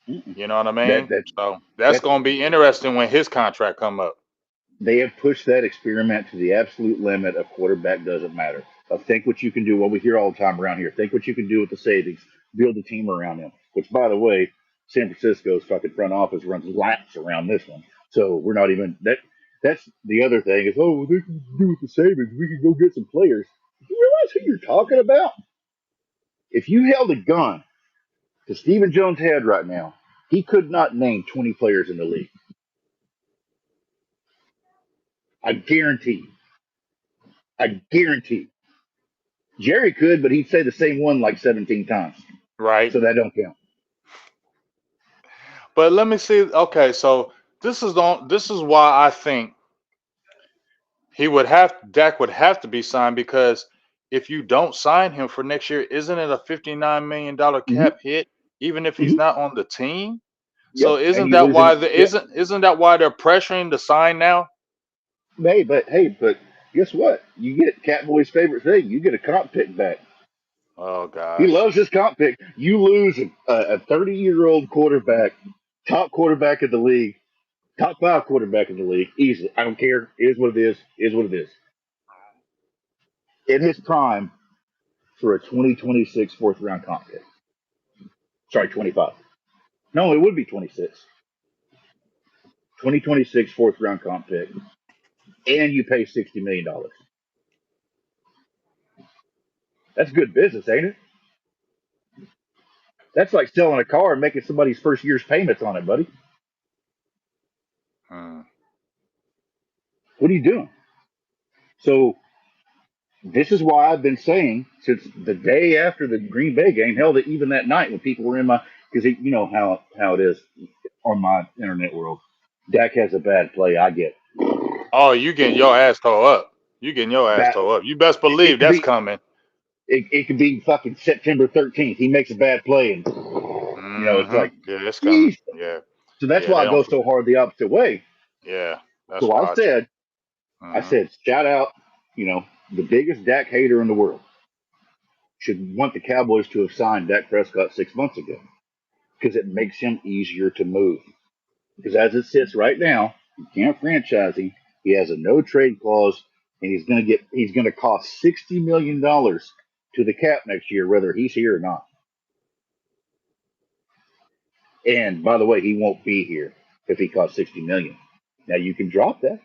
Mm-mm.
You know what I
That
mean?
that
So that's
that's
gonna be interesting when his contract come up.
they have pushed that experiment to the absolute limit of quarterback doesn't matter. Think what you can do. What we hear all the time around here. Think what you can do with the savings. Build a team around him. Which, by the way, San Francisco's fucking front office runs laps around this one. So we're not even that. That's the other thing is, oh, they can do with the savings. We can go get some players. You realize who you're talking about? If you held a gun to Stephen Jones' head right now, he could not name 20 players in the league. I guarantee. I guarantee. Jerry could, but he'd say the same one like 17 times.
Right.
So that don't count.
But let me see. Okay, so this is why I think Dak would have to be signed, because if you don't sign him for next year, isn't it a $59 million
Mm-hmm.
cap hit, even if he's
Mm-hmm.
not on the team? So
Yep. And you lose him. Yep.
isn't that why they're pressuring to sign now?
Hey, but Guess what? You get Catboy's favorite thing. You get a comp pick back.
Oh
He
gosh.
loves his comp pick. You lose a 30-year-old quarterback, top quarterback in the league, top five quarterback in the league, easily. I don't care. It is what it is. It is what it is. In his prime for a 2026 fourth round comp pick. Sorry, 25. No, it would be 26. 2026 fourth round comp pick. And you pay $60 million. That's good business, ain't it? That's like selling a car and making somebody's first year's payments on it, buddy.
Hmm.
What are you doing? So this is why I've been saying since the day after the Green Bay game, hell, that even that night when people were in my, because you know how it is on my internet world. Dak has a bad play. I get
Oh, you getting your ass tore up. You getting your ass
bad.
tore up. You best
It
believe
could
that's
be
coming.
it could be fucking September 13th. He makes a bad play, and it's
Mm-hmm.
like,
Yeah, it's coming.
geez.
Yeah.
So that's
Yeah, they
why I
don't
go so hard the opposite way.
yeah, that's
So I
watch.
said,
Mm-hmm.
shout out, the biggest Dak hater in the world should want the Cowboys to have signed Dak Prescott 6 months ago because it makes him easier to move. Because as it sits right now, you can't franchise him. He has a no trade clause, and he's gonna cost $60 million to the cap next year, whether he's here or not. And by the way, he won't be here if he costs 60 million. Now you can drop that.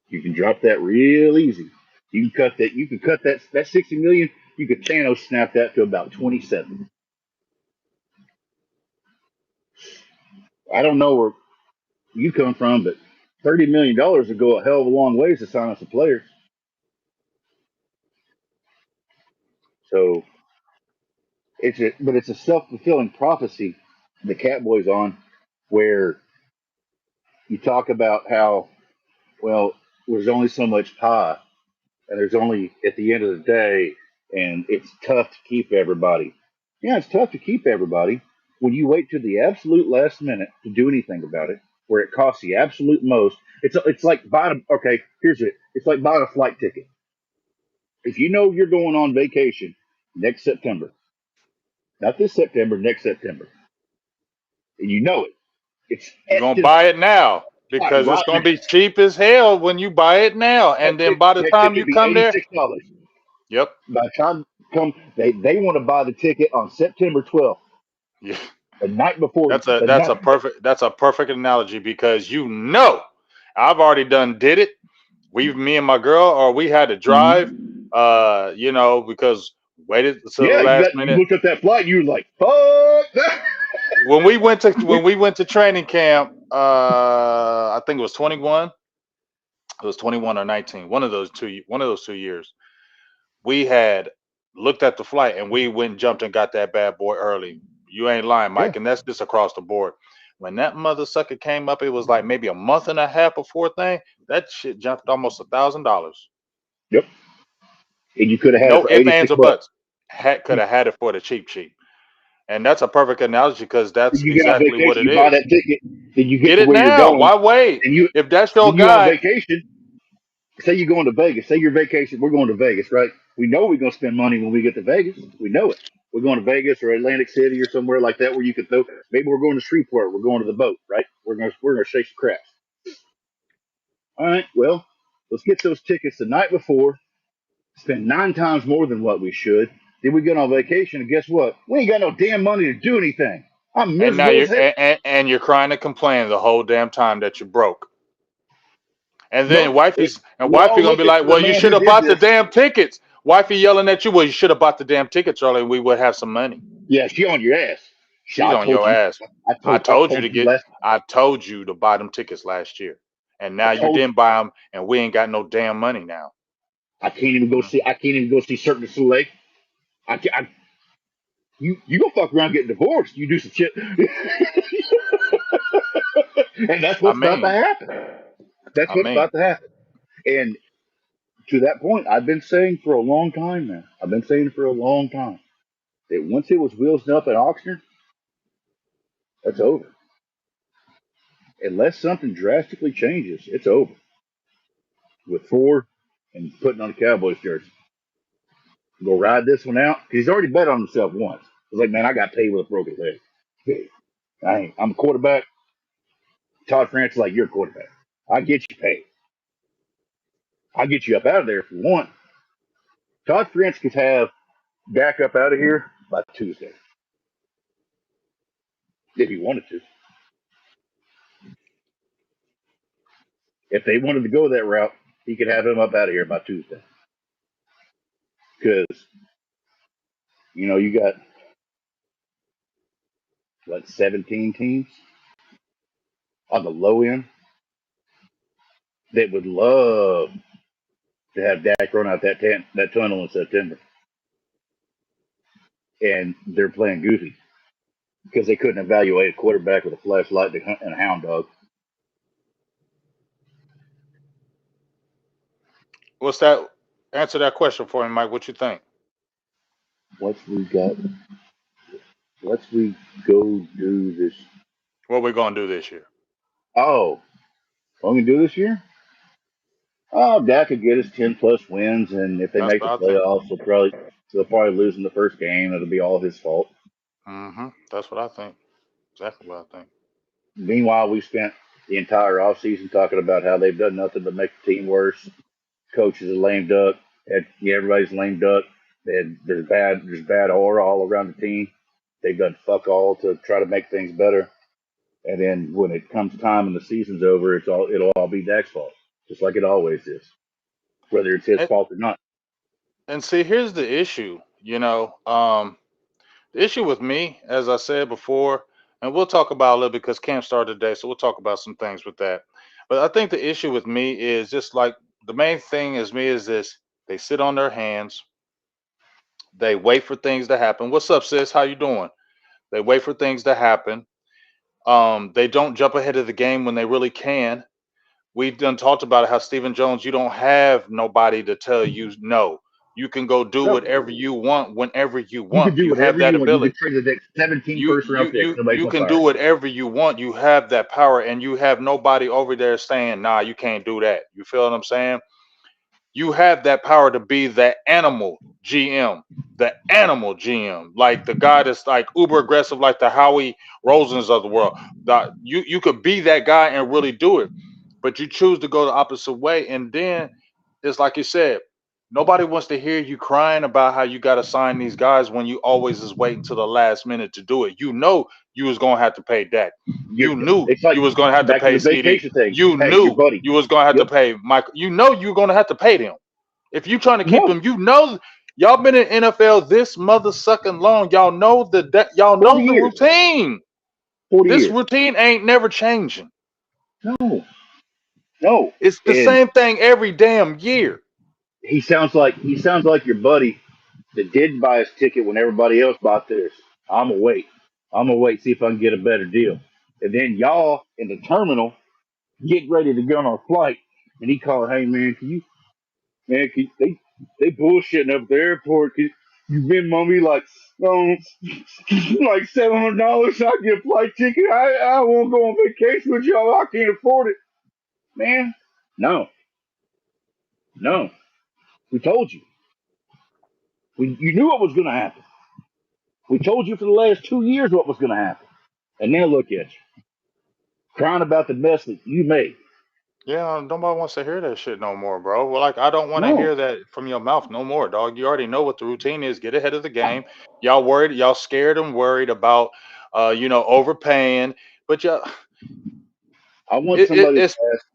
You can drop that real easy. You can cut that. You can cut that 60 million. You could Thanos snap that to about 27. I don't know where you come from, but $30 million would go a hell of a long ways to sign us a player. So but it's a self fulfilling prophecy the Catboys on, where you talk about how well there's only so much pie, and there's only at the end of the day, and it's tough to keep everybody. Yeah, it's tough to keep everybody when you wait to the absolute last minute to do anything about it, where it costs the absolute most. It's like buying. Okay, here's it. It's like buying a flight ticket. If you know you're going on vacation next September, not this September, next September, and you know it, it's
You're gonna
etched in
buy it now
spot
because it's
right
gonna
now.
be cheap as hell when you buy it now. And then by the
That
time
ticket
you
be
come there,
$86.
yep.
By the time they want to buy the ticket on September 12th,
Yeah.
the night before
That's a
the
that's
night.
a perfect that's a perfect analogy because I've already done did it. Me and my girl, or we had to drive,
Mhm.
because waited till the
Yeah,
last
you
minute.
looked at that flight, and you were like, fuck that.
When
We,
we went to training camp, I think it was 21. It was 21 or 19. One of those 2 years. We had looked at the flight and we went and jumped and got that bad boy early. You ain't lying,
yeah,
Mike, and that's just across the board. When that mother sucker came up, it was like maybe a month and a half before thing. That shit jumped almost $1,000.
yep. And you could have had it
No
for
ifs, ands,
86
or
bucks.
buts. Could have had it for the cheap, cheap. And that's a perfect analogy because
Then
that's
you get on
exactly what
vacation,
it
you buy
is.
that ticket, then you get
Get
to
it
where you're
now.
going,
Why wait?
and
If that's your
then you on
guy,
vacation. Say you're going to Vegas. Say your vacation. We're going to Vegas, right? We know we're going to spend money when we get to Vegas. We know it. We're going to Vegas or Atlantic City or somewhere like that where you could throw. Maybe we're going to Shreveport. We're going to the boat, right? We're going to shake some craps. All right. Well, let's get those tickets the night before. Spend 9 times more than what we should. Then we get on vacation, and guess what? We ain't got no damn money to do anything. I'm
and now
miserable as hell.
and you're crying and complaining the whole damn time that you're broke. And
But
then
we
wifey
all
gonna
look
be
at
like,
the
well, you
man
should
who
have
did
bought the
this.
damn tickets. Wifey yelling at you, well, you should have bought the damn tickets early, and we would have some money.
Yeah, she on your ass.
She's
I
on
told
your
you.
ass.
I
I
told I
told you
told
to
you
get.
last.
I told you to buy them tickets last year, and
I
now you
told
didn't buy them, and we ain't got no damn money now.
I can't even go
Mhm.
see. I can't even go see Cirque du Soleil. You go fuck around getting divorced. You do some shit, and that's
I
what's about to
mean,
happen. That's
I
what's
mean,
about to happen. And to that point, I've been saying for a long time now. I've been saying for a long time that once it was wheels up at Oxnard, that's over. Unless something drastically changes, it's over. with 4 and putting on a Cowboys jersey. Go ride this one out. 'Cause he's already bet on himself once. He's like, man, I got paid with a broken leg. I'm a quarterback. Todd France is like, you're a quarterback. I get you paid. I'll get you up out of there if you want. Todd France could have Dak up out of here by Tuesday if he wanted to. If they wanted to go that route, he could have him up out of here by Tuesday. Because, you got like 17 teams on the low end that would love to have Dak run out that tunnel in September. And they're playing goofy because they couldn't evaluate a quarterback with a flashlight and a hound dog.
What's that? Answer that question for me, Mike. What you think?
Once we got, once we go do this.
What we gonna do this year?
Oh, what we do this year? Oh, Dak could get us 10+ wins, and if they
That's
make the
what I think.
playoffs, they'll probably lose in the first game. It'll be all his fault.
That's what I think. Exactly what I think.
Meanwhile, we spent the entire offseason talking about how they've done nothing but make the team worse. Coaches are lame duck. Everybody's lame duck. There's bad aura all around the team. They've done fuck all to try to make things better. And then when it comes time and the season's over, it'll all be Dak's fault, just like it always is, whether it's his
And,
fault or not.
and see, here's the issue. The issue with me, as I said before, and we'll talk about a little because camp started today, so we'll talk about some things with that. But I think the issue with me is just like the main thing is me is this: they sit on their hands, they wait for things to happen. What's up, sis? How you doing? They wait for things to happen. They don't jump ahead of the game when they really can. We've done talked about how Stephen Jones, you don't have nobody to tell you no. You can go do
No,
whatever you want whenever you
you can
want.
do
You have
whatever
that
you want. You can
ability.
trade the next 17
You
first
you
round picks.
you
Nobody's
you
gonna
can
fire
do
you.
whatever you want. You have that power, and you have nobody over there saying, "Nah, you can't do that." You feel what I'm saying? You have that power to be that animal GM, the animal GM, like the guy that's like uber aggressive, like the Howie Rosens of the world. You could be that guy and really do it, but you choose to go the opposite way, and then it's like you said, nobody wants to hear you crying about how you got to sign these guys when you always is waiting to the last minute to do it. You know you was gonna have to pay Dak. You knew
It's like
you was gonna have to
back to
pay
the
CD.
vacation thing.
You
Hey, your
knew
buddy.
you was gonna have to
Yep.
pay Michael. You know you were gonna have to pay them. If you trying to keep
No,
them, you know y'all been in NFL this mother sucking long. Y'all
40
know the
years.
routine.
40
This
years.
routine ain't never changing.
No, no.
It's the
And
same thing every damn year.
he sounds like your buddy that didn't buy his ticket when everybody else bought theirs. I'm gonna wait. I'm gonna wait, see if I can get a better deal. And then y'all in the terminal get ready to go on our flight, and he called, "Hey man, they bullshitting up at the airport. You been me um, like $700. I get a flight ticket. I won't go on vacation with y'all. I can't afford it, man. No, no. We told you. You knew what was going to happen. We told you for the last 2 years what was going to happen. And now look at you, crying about the mess that you made.
Yeah, nobody wants to hear that shit no more, bro. Well, like I don't want to
No,
hear that from your mouth no more, dog. You already know what the routine is. Get ahead of the game. Y'all scared and worried about, overpaying. But yeah,
I want
it, it,
somebody to
it's
ask.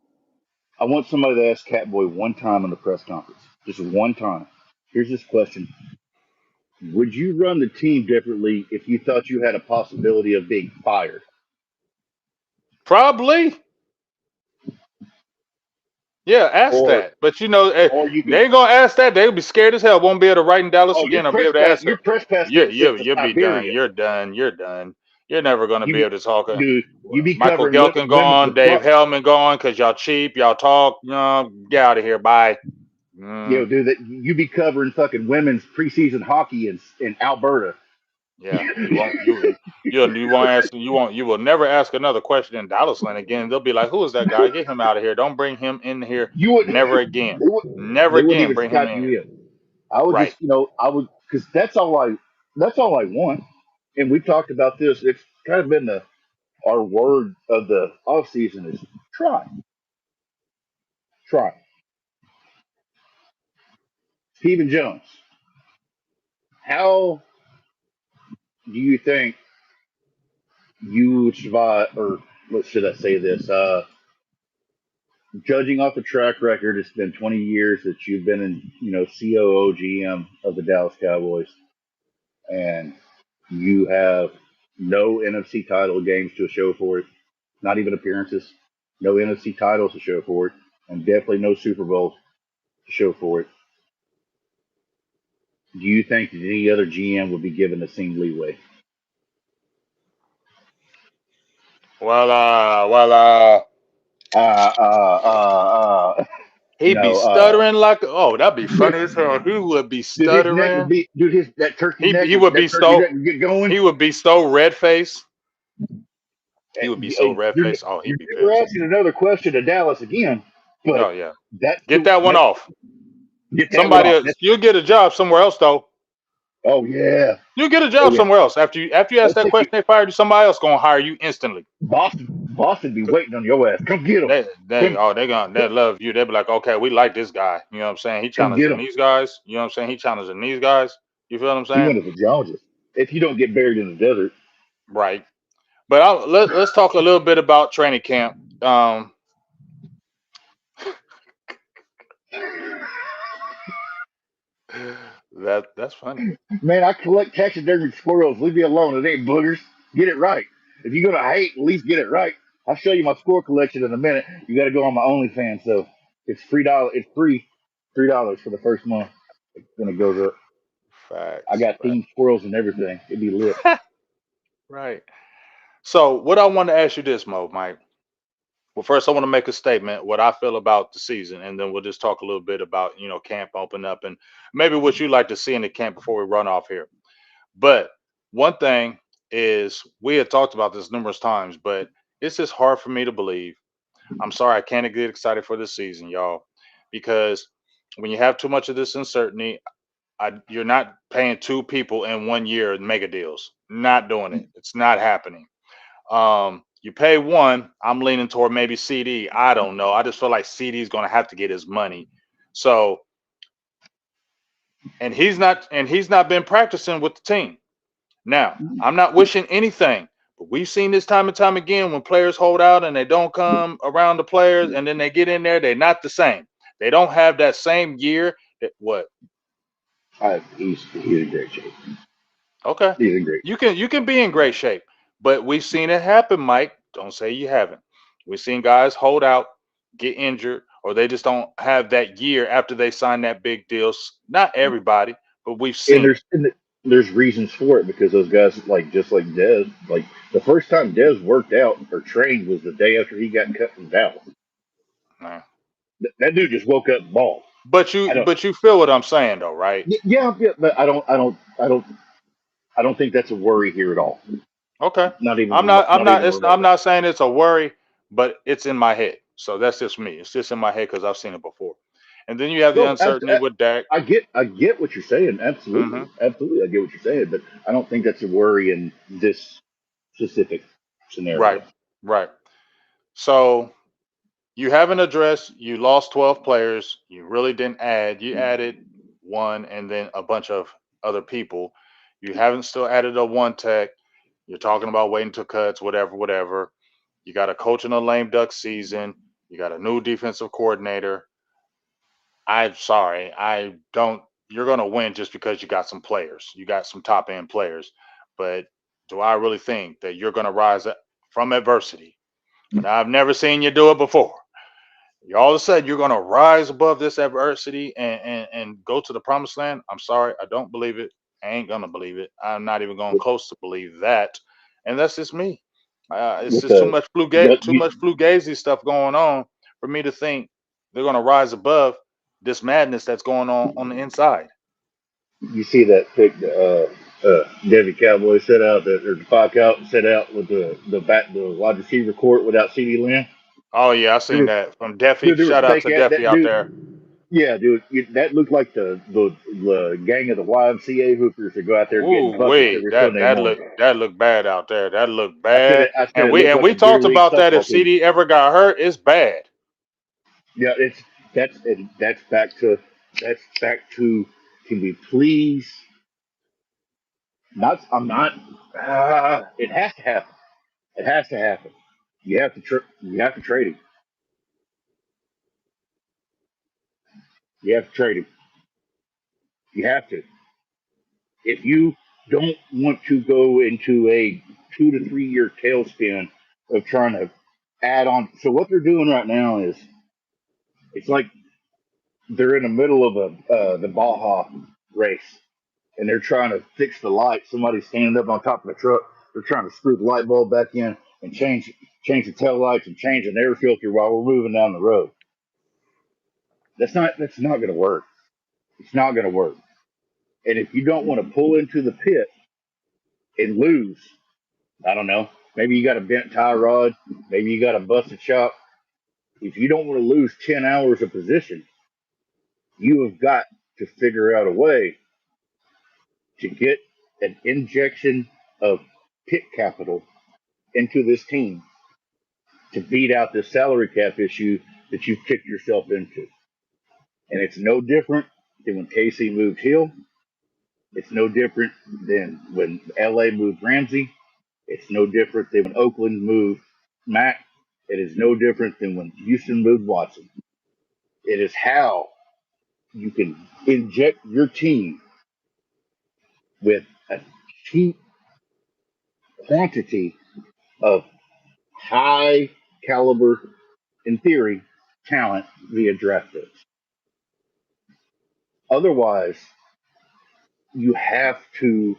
I want somebody to ask Catboy one time in the press conference, just one time. Here's this question: would you run the team differently if you thought you had a possibility of being fired?
probably. Yeah, ask
Or
that. But
or you could
they ain't gonna ask that. They'll be scared as hell. Won't be able to write in Dallas
oh
again or be able to answer.
you're trespassing
Yeah,
that
yeah,
shit to
you'll be done.
Siberia.
You're done. You're done. You're never gonna
You
be able
be
to talk.
dude, you be
Michael
covering
Gelkin
women's
gone. Dave
lacrosse.
Hellman gone because y'all cheap. Y'all talk. Get out of here. Bye.
You know,
Mm.
dude, that you be covering fucking women's preseason hockey in Alberta.
Yeah, you won't ask you will never ask another question in Dallas Land again. They'll be like, "Who is that guy? Get him out of here! Don't bring him in here
You would
never again.
they would
Never
they wouldn't
again
even
bring him
Skype
in here."
you in. I would
Right.
just I would because that's all I want. And we talked about this. It's kind of been our word of the off season is try, try. Stephen Jones, how do you think you would survive, or what should I say this? Judging off the track record, it's been 20 years that you've been in, COO GM of the Dallas Cowboys, and you have no NFC title games to show for it, not even appearances, no NFC titles to show for it, and definitely no Super Bowls to show for it. Do you think that any other GM would be given the same leeway? Uh, uh, uh, uh,
He be
no,
stuttering like, oh, that'd be funny as hell. He would be
dude, his neck would
stuttering.
be, dude, his
He would be so
would get going.
he would be so red faced. He would be so
Hey,
red faced. Oh, he'd
you're
be
never
pissed.
asking another question to Dallas again, but
Oh yeah,
that's
get that one
that's
off.
get that one
Somebody
off.
else. You'll get a job somewhere else though.
Oh yeah,
You'll get a
oh
job
yeah.
somewhere else after you ask
They'll
that
take you.
question. They fired you. Somebody else gonna hire you instantly.
Boston be waiting on your ass. Come get him. Come,
They love you. They be like, okay, we like this guy. You know what I'm saying? He
come get
challenging
him.
these guys. You know what I'm saying? He challenging these guys. You feel what I'm
He
saying?
went as a geologist. If you don't get buried in the desert,
Right. But let's talk a little bit about training camp. Um, that's funny.
man, I collect taxidermy squirrels. Leave me alone. It ain't boogers. Get it right. If you're gonna hate, at least get it right. I'll show you my squirrel collection in a minute. You got to go on my OnlyFans though. It's $3. It's free. $3 for the first month. Then it goes up. I
Facts.
got themed squirrels and everything. It'd be lit.
Right. Right. So what I want to ask you this, Mo, Mike. Well, first I want to make a statement what I feel about the season, and then we'll just talk a little bit about camp open up and maybe what you like to see in the camp before we run off here. But one thing is we had talked about this numerous times, but it's just hard for me to believe. I'm sorry, I can't get excited for this season, y'all, because when you have too much of this uncertainty, you're not paying two people in 1 year mega deals. Not doing it. It's not happening. You pay one. I'm leaning toward maybe CD. I don't know. I just feel like CD is going to have to get his money. So, and he's not been practicing with the team. Now, I'm not wishing anything, but we've seen this time and time again when players hold out and they don't come around the players, and then they get in there, they're not the same. They don't have that same year. That what?
He's in great shape.
Okay.
He's in great shape.
You can be in great shape, but we've seen it happen, Mike. Don't say you haven't. We've seen guys hold out, get injured, or they just don't have that year after they sign that big deal. Not everybody, but we've
And
seen it.
there's reasons for it because those guys just like Dez, like the first time Dez worked out or trained was the day after he got cut from Dallas.
Uh,
That dude just woke up bald.
But
I
you
don't.
but you feel what I'm saying though, right?
Yeah, yeah, but I don't think that's a worry here at all.
Okay.
Not even
I'm not I'm
not
not
even
it's, I'm
remotely.
not saying it's a worry, but it's in my head. So that's just me. It's just in my head because I've seen it before. And then you have the
No,
uncertainty with Dak.
I get what you're saying.
Hmm.
Absolutely, I get what you're saying. But I don't think that's a worry in this specific
Right.
scenario.
Right. So you haven't addressed, you lost 12 players. You really didn't add. You added one and then a bunch of other people. You haven't still added a one tech. You're talking about waiting to cuts, whatever, whatever. You got a coach in a lame duck season. You got a new defensive coordinator. I'm sorry. I don't. You're going to win just because you got some players. You got some top end players. But do I really think that you're going to rise up from adversity when I've never seen you do it before? You all of a sudden you're going to rise above this adversity and go to the promised land. I'm sorry, I don't believe it. I ain't gonna believe it. I'm not even going
With
close to believe that. And that's just me. It's
with
just
the
too much flugazy stuff going on for me to think they're going to rise above this madness that's going on the inside.
you see that pick. Debbie Cowboy set out that or the Five Cow set out with the wide receiver court without CD Lamb.
Oh yeah, I
There
seen
was
that from Deffy.
Dude, there was
Shout out
fake
to
at
Deffy
that
out
dude.
there.
Yeah, dude, that looked like the gang of the YMCA hoopers that go out there getting
Ooh
buckets
wait,
every
that
Sunday
that
morning.
look that look bad out there. That looked
I said it.
bad.
I said
And
it
we
looked
and
like
we
a beer
talked
league
about that if
softball team.
CD ever got hurt, it's bad.
Yeah, that's back to. Can we please? Not. I'm not. It has to happen. It has to happen. You have to trade him. You have to trade him. You have to. If you don't want to go into a 2 to 3 year tailspin of trying to add on, so what they're doing right now is it's like they're in the middle of the Baja race and they're trying to fix the light. Somebody's standing up on top of the truck. They're trying to screw the light bulb back in and change the tail lights and change an air filter while we're moving down the road. That's not going to work. It's not going to work. And if you don't want to pull into the pit and lose, I don't know. Maybe you got a bent tie rod. Maybe you got a busted shop. If you don't want to lose 10 hours of position, you have got to figure out a way to get an injection of pit capital into this team to beat out this salary cap issue that you've kicked yourself into. And it's no different than when Casey moved Hill. It's no different than when LA moved Ramsey. It's no different than when Oakland moved Mack. It is no different than when Houston moved Watson. It is how you can inject your team with a cheap quantity of high caliber, in theory, talent via draft picks. Otherwise, you have to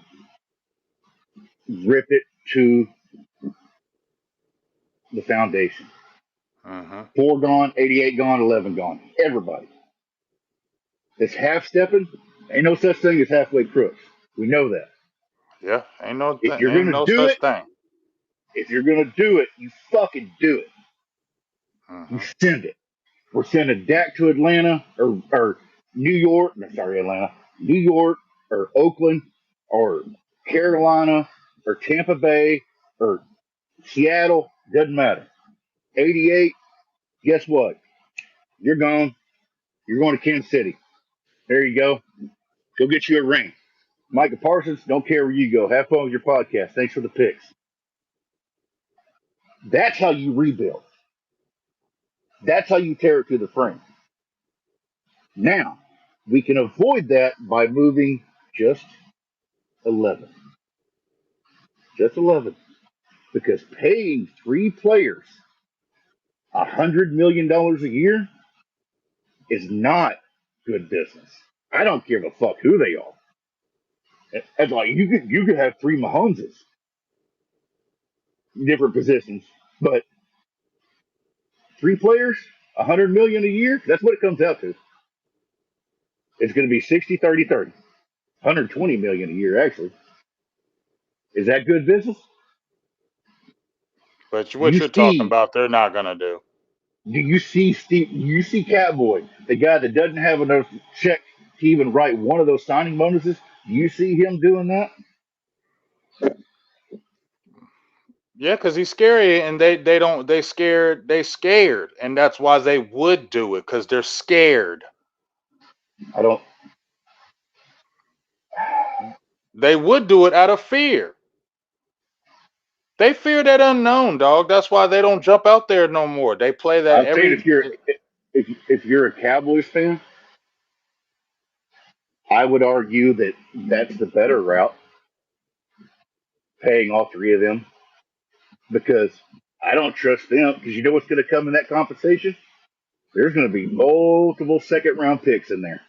rip it to the foundation.
Hmm.
Four gone, 88 gone, 11 gone. Everybody. It's half stepping. Ain't no such thing as halfway crooks. We know that.
Yeah,
If you're
ain't
gonna
no
do
such
it,
thing.
you fucking do it. You
Hmm.
send it. We're sending Dak to Atlanta or New York. No, sorry, Atlanta. New York or Oakland or Carolina or Tampa Bay or Seattle. Doesn't matter. 88. Guess what? You're gone. You're going to Kansas City. There you go. Go get you a ring. Micah Parsons, don't care where you go. Have fun with your podcast. Thanks for the picks. That's how you rebuild. That's how you tear it to the frame. Now, we can avoid that by moving just 11. Just 11. Because paying three players $100 million a year is not good business. I don't give a fuck who they are. It's like you could have three Mahomeses, different positions, but three players, $100 million a year. That's what it comes out to. It's going to be 60, 30, 30. $120 million a year, actually. Is that good business?
But
Do
what
you
you're talking
see?
about, they're not gonna do.
Do you see Steve? Do you see Catboy, the guy that doesn't have enough check to even write one of those signing bonuses? Do you see him doing that?
Yeah, because he's scary, and they don't they scared, and that's why they would do it because they're scared.
I don't.
They would do it out of fear. They fear that unknown, dog. That's why they don't jump out there no more. They play that
I'm saying
every.
if you're a Cowboys fan, I would argue that that's the better route, paying all three of them, because I don't trust them. Because you know what's going to come in that compensation? There's going to be multiple second round picks in there.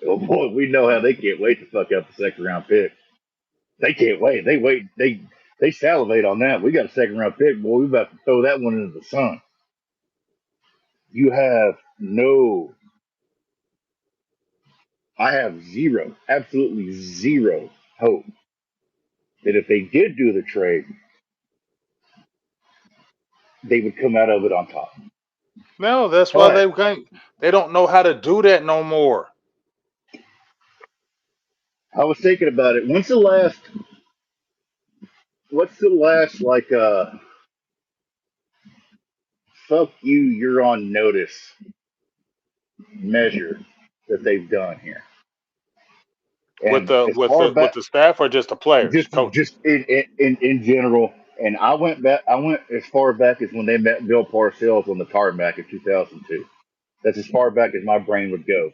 Oh boy, we know how they can't wait to fuck up the second round pick. They can't wait. They wait. They salivate on that. We got a second round pick, boy. We about to throw that one into the sun. You have no I have zero, absolutely zero hope that if they did do the trade, they would come out of it on top.
No, that's why
But
they don't know how to do that no more.
I was thinking about it. What's the last like fuck you, you're on notice measure that they've done here?
With
And
the
as
with
far
the with
back,
the staff or just the players, coaching.
just in general, and I went as far back as when they met Bill Parcells on the tarmac in 2002. That's as far back as my brain would go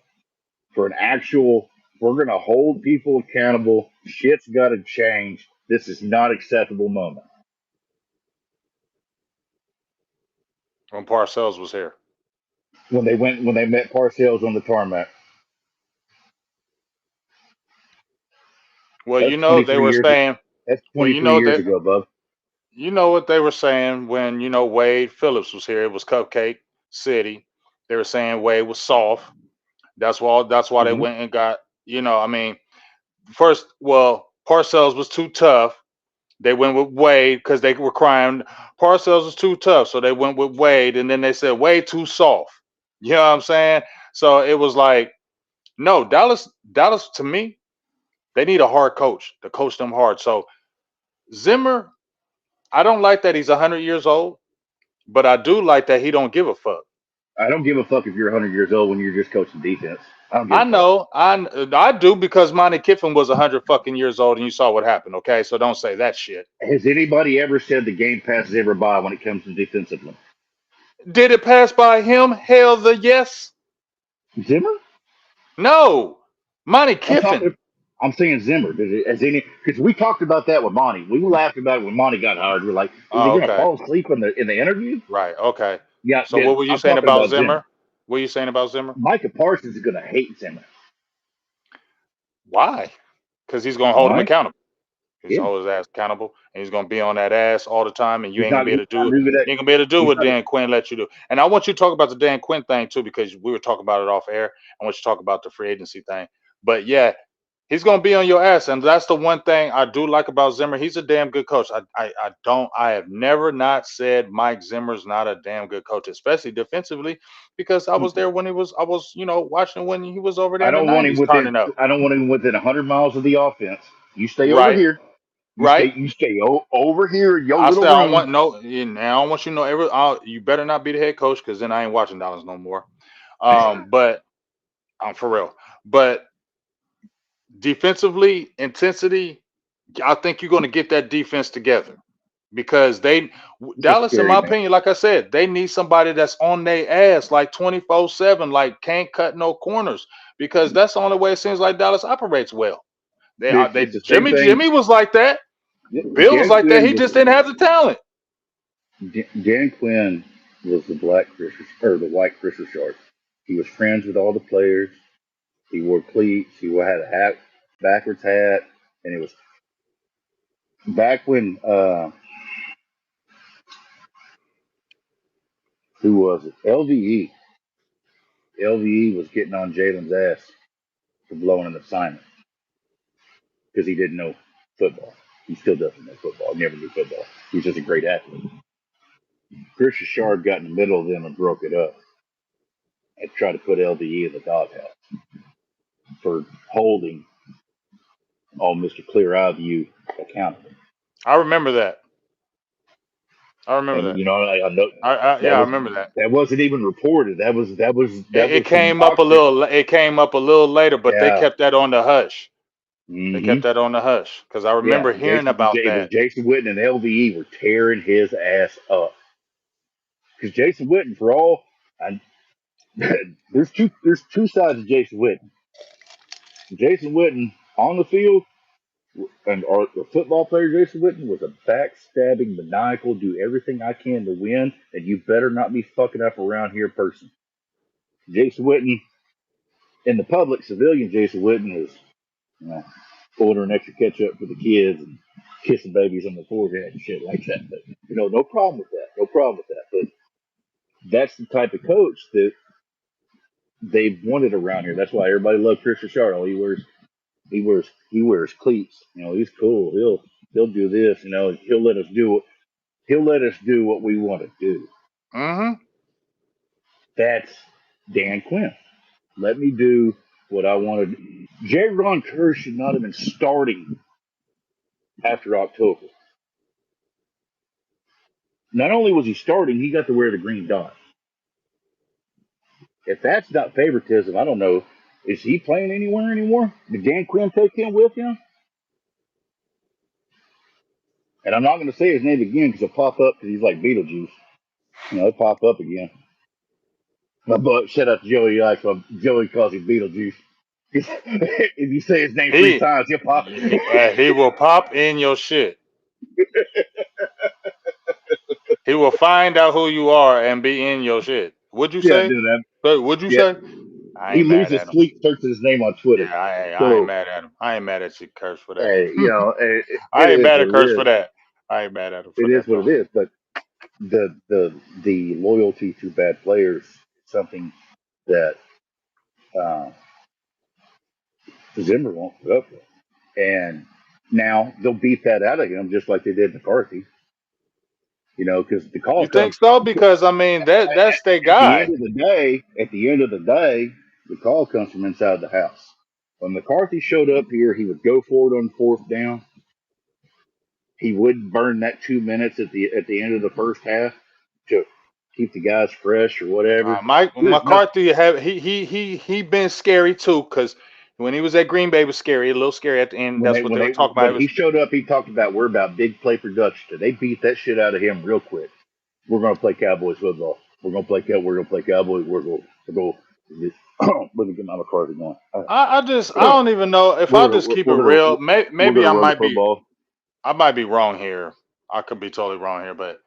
for an actual. We're gonna hold people accountable. Shit's got to change. This is not acceptable moment.
When Parcells was here.
When they met Parcells on the tarmac.
Well,
That's
they
23
were
years.
saying.
That's
Well,
23 years ago, bub.
you know what they were saying when Wade Phillips was here. It was Cupcake City. They were saying Wade was soft. That's why they
Hmm.
went and got. I mean, first, well, Parcells was too tough. They went with Wade because they were crying. Parcells was too tough, so they went with Wade, and then they said Wade too soft. You know what I'm saying? So it was like, no, Dallas to me, they need a hard coach to coach them hard. So Zimmer, I don't like that he's 100 years old, but I do like that he don't give a fuck.
I don't give a fuck if you're 100 years old when you're just coaching defense. I don't give
I
a fuck.
know, I do because Monty Kiffin was 100 fucking years old, and you saw what happened. Okay, so don't say that shit.
Has anybody ever said the game passes ever by when it comes to defensively?
Did it pass by him? Hell the yes.
Zimmer?
No, Monty
I'm
Kiffin.
talking. I'm saying Zimmer. Did it, has any? Because we talked about that with Monty. We laughed about it when Monty got hired. We're like, is he
Oh,
going to
okay,
fall asleep in the interview?
right, okay.
Yeah.
So
Then
what were you
I'm
saying
talking
about
about Zimmer.
Zimmer? What were you saying about Zimmer?
Micah Parsons is going to hate Zimmer.
Why? Because he's gonna hold him
Why?
accountable. He's
Yeah.
always ass accountable, and he's gonna be on that ass all the time, and you
He's
ain't gonna
not.
be
He's
able to do
not
it.
moving that.
You ain't gonna be able to do
He's
what
not.
Dan Quinn let you do. And I want you to talk about the Dan Quinn thing too, because we were talking about it off air. I want you to talk about the free agency thing. But yeah, he's gonna be on your ass, and that's the one thing I do like about Zimmer. He's a damn good coach. I have never not said Mike Zimmer's not a damn good coach, especially defensively, because I was there when I was watching when he was over there
I
in the
don't want him
'90s
within.
turning up.
I don't want him within 100 miles of the offense. You stay over
Right,
here.
right.
You stay over here in your
I
little
said I don't
room.
want no. And I don't want you to know you better not be the head coach because then I ain't watching Dallas no more. But I'm for real. But defensively, intensity, I think you're going to get that defense together because
This is
Dallas, in
scary,
my
man.
opinion, like I said, they need somebody that's on their ass like 24/7, like can't cut no corners because that's the only way it seems like Dallas operates well. They
It's the same thing.
Jimmy was like that. Bill was
Dan
like that.
Quinn
He
was
just didn't have the talent.
Dan Quinn was the black Chris or the white Chris Richard. He was friends with all the players. He wore cleats. He had a hat, backwards hat, and it was back when who was it? LVE was getting on Jalen's ass for blowing an assignment because he didn't know football. He still doesn't know football. He never knew football. He's just a great athlete. Chris Richard got in the middle of them and broke it up and tried to put LVE in the doghouse for holding all Mr. Clear Eye View accountable.
I remember that. I remember
And
that.
you know, I know that
Yeah, I
was
remember that.
that wasn't even reported. That
It
was some
came up a
doctrine.
little. It came up a little later, but they
Yeah.
kept that on the hush. They kept
Hmm.
that on the hush because I
Yeah.
remember hearing about
It was
that.
Jason Witten and LVE were tearing his ass up because Jason Witten, for all, and there's two sides of Jason Witten. Jason Witten on the field and or the football player Jason Witten was a backstabbing, maniacal, do everything I can to win, and you better not be fucking up around here person. Jason Witten in the public, civilian Jason Witten was you know, ordering extra ketchup for the kids and kissing babies on the forehead and shit like that. But no problem with that. No problem with that. But that's the type of coach that they want it around here. That's why everybody loves Chris Richard. He wears cleats. He's cool. He'll do this. He'll let us do what we want to do.
Mm-hmm.
That's Dan Quinn. Let me do what I want to do. Jay Ron Kerr should not have been starting after October. Not only was he starting, he got to wear the green dot. If that's not favoritism, I don't know. Is he playing anywhere anymore? Did Dan Quinn take him with him? And I'm not going to say his name again because it'll pop up because he's like Beetlejuice. It'll pop up again. My butt, shout out to Joey Ice. Joey calls him Beetlejuice. If you say his name three
He,
times, he'll pop.
he will pop in your shit. He will find out who you are and be in your shit. Would you
Yeah,
say?
do that.
But would you
Yeah,
say? I
he
ain't mad
loses
at him.
sleep searching his name on Twitter.
Yeah, I ain't
So,
mad at him. I ain't mad at you, Curse, for that.
hey, it
I ain't
is
mad
what
at
it
Curse for
is.
that. I ain't mad at him for
It is
that
what
though.
it is. But the loyalty to bad players is something that uh, Zimmer won't put up with. And now they'll beat that out of him just like they did McCarthy. Because the call
You think
comes
so? Because I mean that's their
at the end
guy.
of the day. At the end of the day, the call comes from inside the house. When McCarthy showed up here, he would go forward on fourth down. He would burn that 2 minutes at the end of the first half to keep the guys fresh or whatever.
Mike
There's nothing
McCarthy have he been scary too because when he was at Green Bay it was scary, a little scary at the end.
when
That's
they
what
when
they were
they
talking about.
when
It
he
was
showed up. He talked about we're about big play production. They beat that shit out of him real quick. We're gonna play Cowboys football. We're gonna play Cowboys. We're gonna let me get my McCarthy going.
I don't even know if I'll just keep it
We're gonna
real.
we're
Maybe
gonna run the football.
I might be wrong here. I could be totally wrong here, but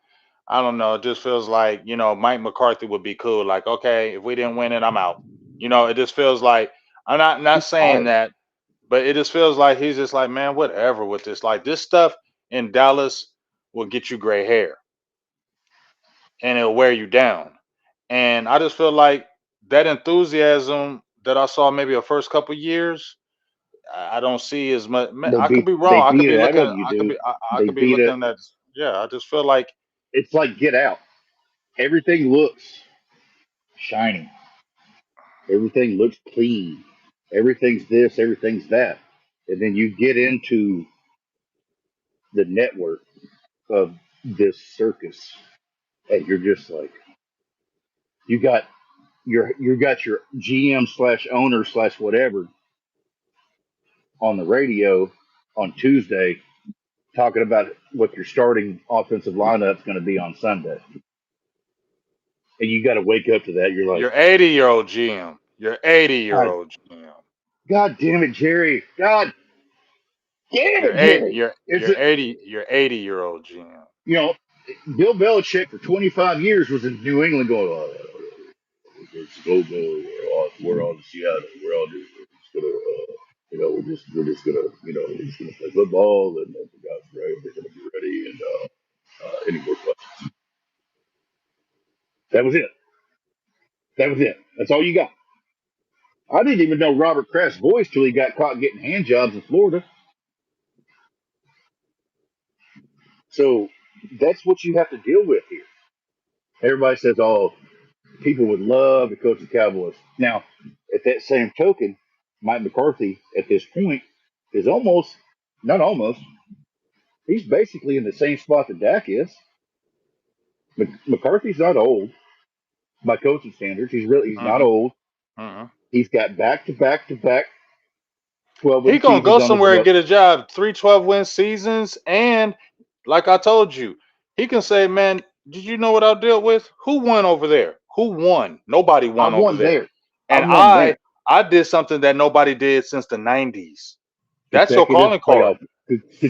I don't know. It just feels like, Mike McCarthy would be cool. Like, okay, if we didn't win it, I'm out. It just feels like I'm not
He's
saying
tired.
that, but it just feels like he's just like, man, whatever with this. Like this stuff in Dallas will get you gray hair and it'll wear you down. And I just feel like that enthusiasm that I saw maybe the first couple years, I don't see as much. I could be
They
wrong. I could
beat
be
it out
looking.
of you, dude.
I
They
could be
beat it.
looking at. Yeah, I just feel like
It's like Get Out. Everything looks shiny. Everything looks clean. Everything's this. Everything's that. And then you get into the network of this circus, and you're just like, you got you got your GM slash owner slash whatever on the radio on Tuesday talking about what your starting offensive lineup's going to be on Sunday, and you got to wake up to that. You're like,
you're 80-year-old GM. You're 80 year
God,
old GM.
God damn it, Jerry! God damn it, Jerry! It's a,
80-year-old GM.
you know, Bill Belichick for 25 years was in New England going, it's go go. We're on Seattle. We're just gonna we're just gonna play football and the guys are right. They're gonna be ready and any more questions. That was it. That was it. That's all you got. I didn't even know Robert Kraft's voice till he got caught getting hand jobs in Florida. So that's what you have to deal with here. Everybody says, "Oh, people would love to coach the Cowboys." Now, at that same token, Mike McCarthy at this point is almost, not almost, he's basically in the same spot that Dak is. McCarthy's not old by coaching standards. He's not
Mm-mm,
old.
mm-mm.
He's got back to back to back 12
He
win
gonna
seasons
go
on his
somewhere and
belt.
get a job. 3-12 win seasons, and like I told you, he can say, "Man, did you know what I dealt with? Who won over there? Who won? Nobody
I
won over
won
there."
there. I
And
won there.
I did something that nobody did since the '90s. That's your
Consecutive
calling card.
playoff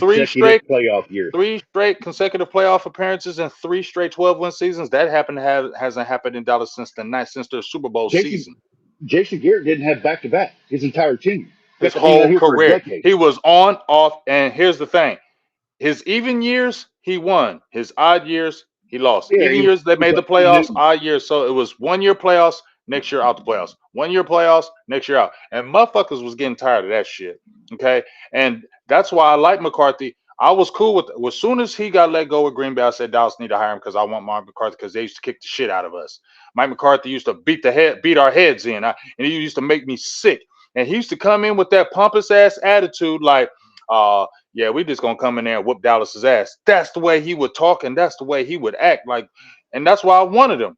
Three
consecutive
straight
playoff years.
Three straight consecutive playoff appearances and three straight 12-win seasons. That happened to have hasn't happened in Dallas since the night since their Super Bowl
Jason
season.
Jason Garrett didn't have back to back his entire tenure.
His
He's out
whole
here for a
career,
decade.
he was on, off, and here's the thing: his even years, he won. His odd years, he lost.
Yeah,
Even years they made the
he
playoffs,
knew
odd years. So it was 1 year playoffs, next year out the playoffs. 1 year playoffs, next year out. And motherfuckers was getting tired of that shit. Okay. And that's why I like McCarthy. I was cool with as soon as he got let go with Green Bay, I said Dallas need to hire him because I want Mike McCarthy because they used to kick the shit out of us. Mike McCarthy used to beat our heads in, and he used to make me sick. And he used to come in with that pompous ass attitude, like, yeah, we just gonna come in there and whoop Dallas's ass. That's the way he would talk, and that's the way he would act. Like, and that's why I wanted him.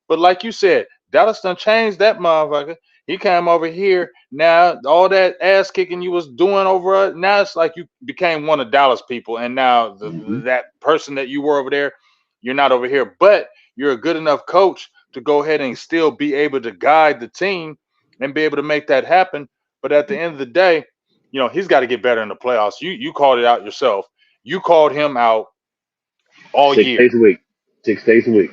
But like you said, Dallas done changed that motherfucker. He came over here. Now all that ass kicking you was doing over, now it's like you became one of Dallas people, and now
Mm-hmm.
that person that you were over there, you're not over here. But you're a good enough coach to go ahead and still be able to guide the team and be able to make that happen. But at the end of the day, he's got to get better in the playoffs. You called it out yourself. You called him out all
6 days
year.
a week. 6 days a week.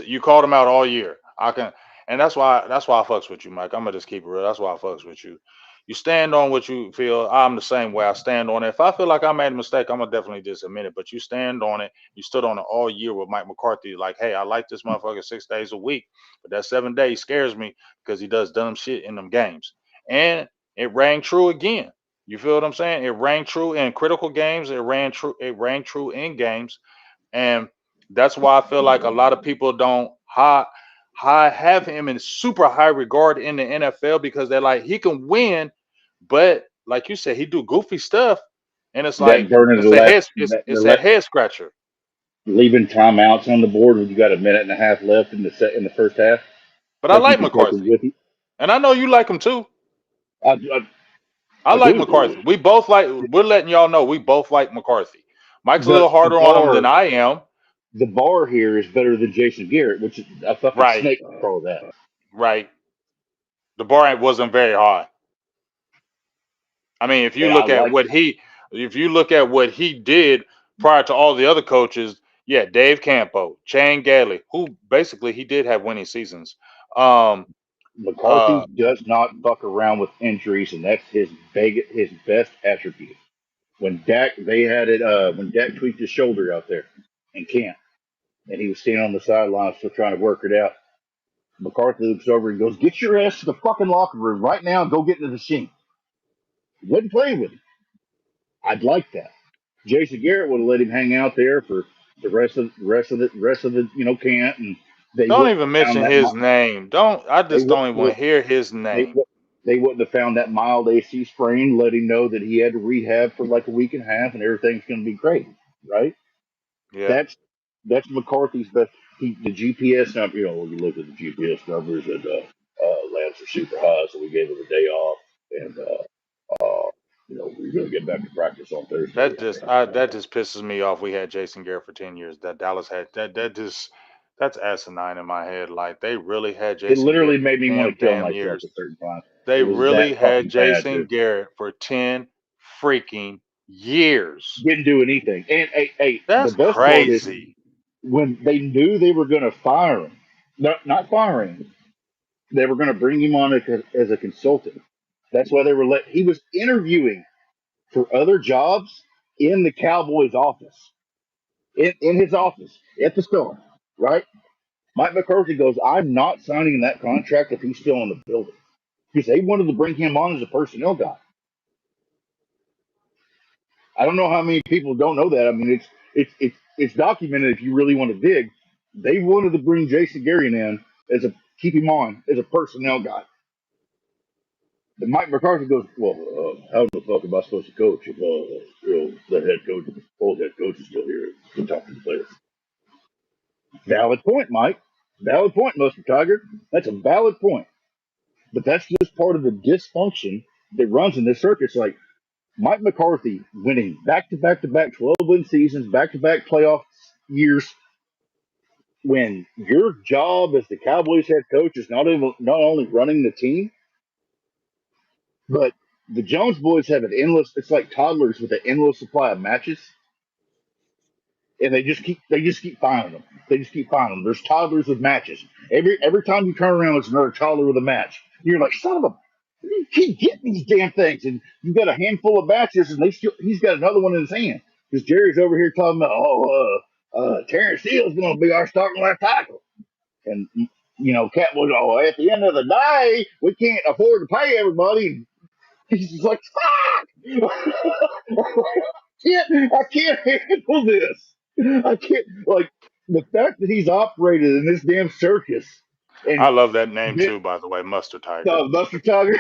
You called him out all year. I can, and that's why I fucks with you, Mike. I'm gonna just keep it real. That's why I fucks with you. You stand on what you feel. I'm the same way. I stand on it. If I feel like I made a mistake, I'm gonna definitely just admit it. But you stand on it. You stood on it all year with Mike McCarthy. Like, hey, I like this motherfucker 6 days a week, but that 7 days scares me because he does dumb shit in them games. And it rang true again. You feel what I'm saying? It rang true in critical games. It ran true. It rang true in games. And that's why I feel like a lot of people don't have him in super high regard in the NFL because they're like he can win, but like you said, he do goofy stuff, and it's
That
like
burning
it's
the
a
left,
head
that, the
it's a
left,
head scratcher.
leaving timeouts on the board when you got a minute and a half left in the first half.
But I
Like you
like
can take it
McCarthy,
with you.
and I know you like him too.
I, I,
I
I
like
do.
McCarthy. We both like. We're letting y'all know we both like McCarthy. Mike's a
The
little
the
harder on him than
bar
I am.
the bar here is better than Jason Garrett, which is a fucking
Right,
snake for all that.
right. The bar wasn't very high. I mean,
And I liked it.
if you look at what he did prior to all the other coaches, yeah, Dave Campo, Shane Gailey, who basically he did have winning seasons. Um,
McCarthy
uh,
does not fuck around with injuries, and that's his best attribute. When Dak they had it when Dak tweaked his shoulder out there in camp, and he was standing on the sideline still trying to work it out. McCarthy looks over and goes, "Get your ass to the fucking locker room right now and go get in the machine." He wasn't playing with him. I'd like that. Jason Garrett would have let him hang out there for the rest of the camp, and they
don't
wouldn't
even
have found
mention
that
his name. Don't I
they
just
would
don't even want
look
to hear his
they
name.
would they wouldn't have found that mild AC sprain, let him know that he had to rehab for like a week and a half, and everything's going to be great, right?
Yeah,
That's that's McCarthy's best. The GPS number, we looked at the GPS numbers, and labs are super high, so we gave him a day off, and we're going to get back to practice on Thursday.
that just pisses me off. We had Jason Garrett for 10 years. That Dallas had that's asinine in my head. Like they really had
It
Jason
literally
Garrett for
made me want
10
to kill
damn
myself
years.
at certain times.
They
It was
really
that
had
fucking bad,
Jason
dude.
Garrett for 10 freaking years.
Didn't do anything. And hey, the
That's
best part is
crazy.
when they knew they were going to fire him, not firing him, they were going to bring him on as a consultant. That's why they were he was interviewing for other jobs in the Cowboys office, in his office at the store, right? Mike McCarthy goes, "I'm not signing that contract if he's still in the building." Because they wanted to bring him on as a personnel guy. I don't know how many people don't know that. I mean, it's documented if you really want to dig. They wanted to bring Jason Garrett in as a keep him on as a personnel guy. And Mike McCarthy goes, "Well, how the fuck am I supposed to coach if the head coach, old head coach, is still here to talk to the players?" Valid point, Mike. Valid point, Mr. Tiger. That's a valid point. But that's just part of the dysfunction that runs in this circuit. It's like Mike McCarthy winning back to back to back 12-win seasons, back to back playoff years, when your job as the Cowboys head coach is not only running the team, but the Jones boys have an endless. It's like toddlers with an endless supply of matches, and they just keep finding them. They just keep finding them. There's toddlers with matches. Every time you turn around, there's another toddler with a match. You're like, son of a. You keep getting these damn things, and you've got a handful of matches, and he's got another one in his hand. Because Jerry's over here talking about, Terrence Steele's going to be our starting left tackle, and Cat was, oh, at the end of the day, we can't afford to pay everybody. He's just like, fuck! I can't handle this. I can't, like, the fact that he's operated in this damn circus
I
and
love that name
bit
too, by the way, Mustard Tiger.
Buster Tugger.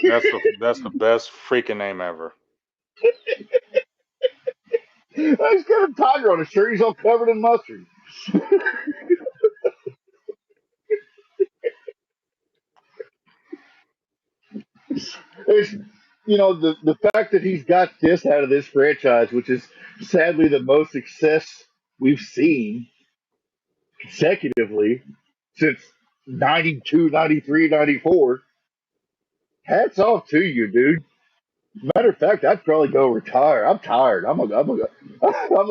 That's the best freaking name ever.
He's got a tiger on his shirt. He's all covered in mustard. It's, the fact that he's got this out of this franchise, which is sadly the most success we've seen consecutively since 92, 93, 94. Hats off to you, dude. Matter of fact, I'd probably go retire. I'm tired. I'm gonna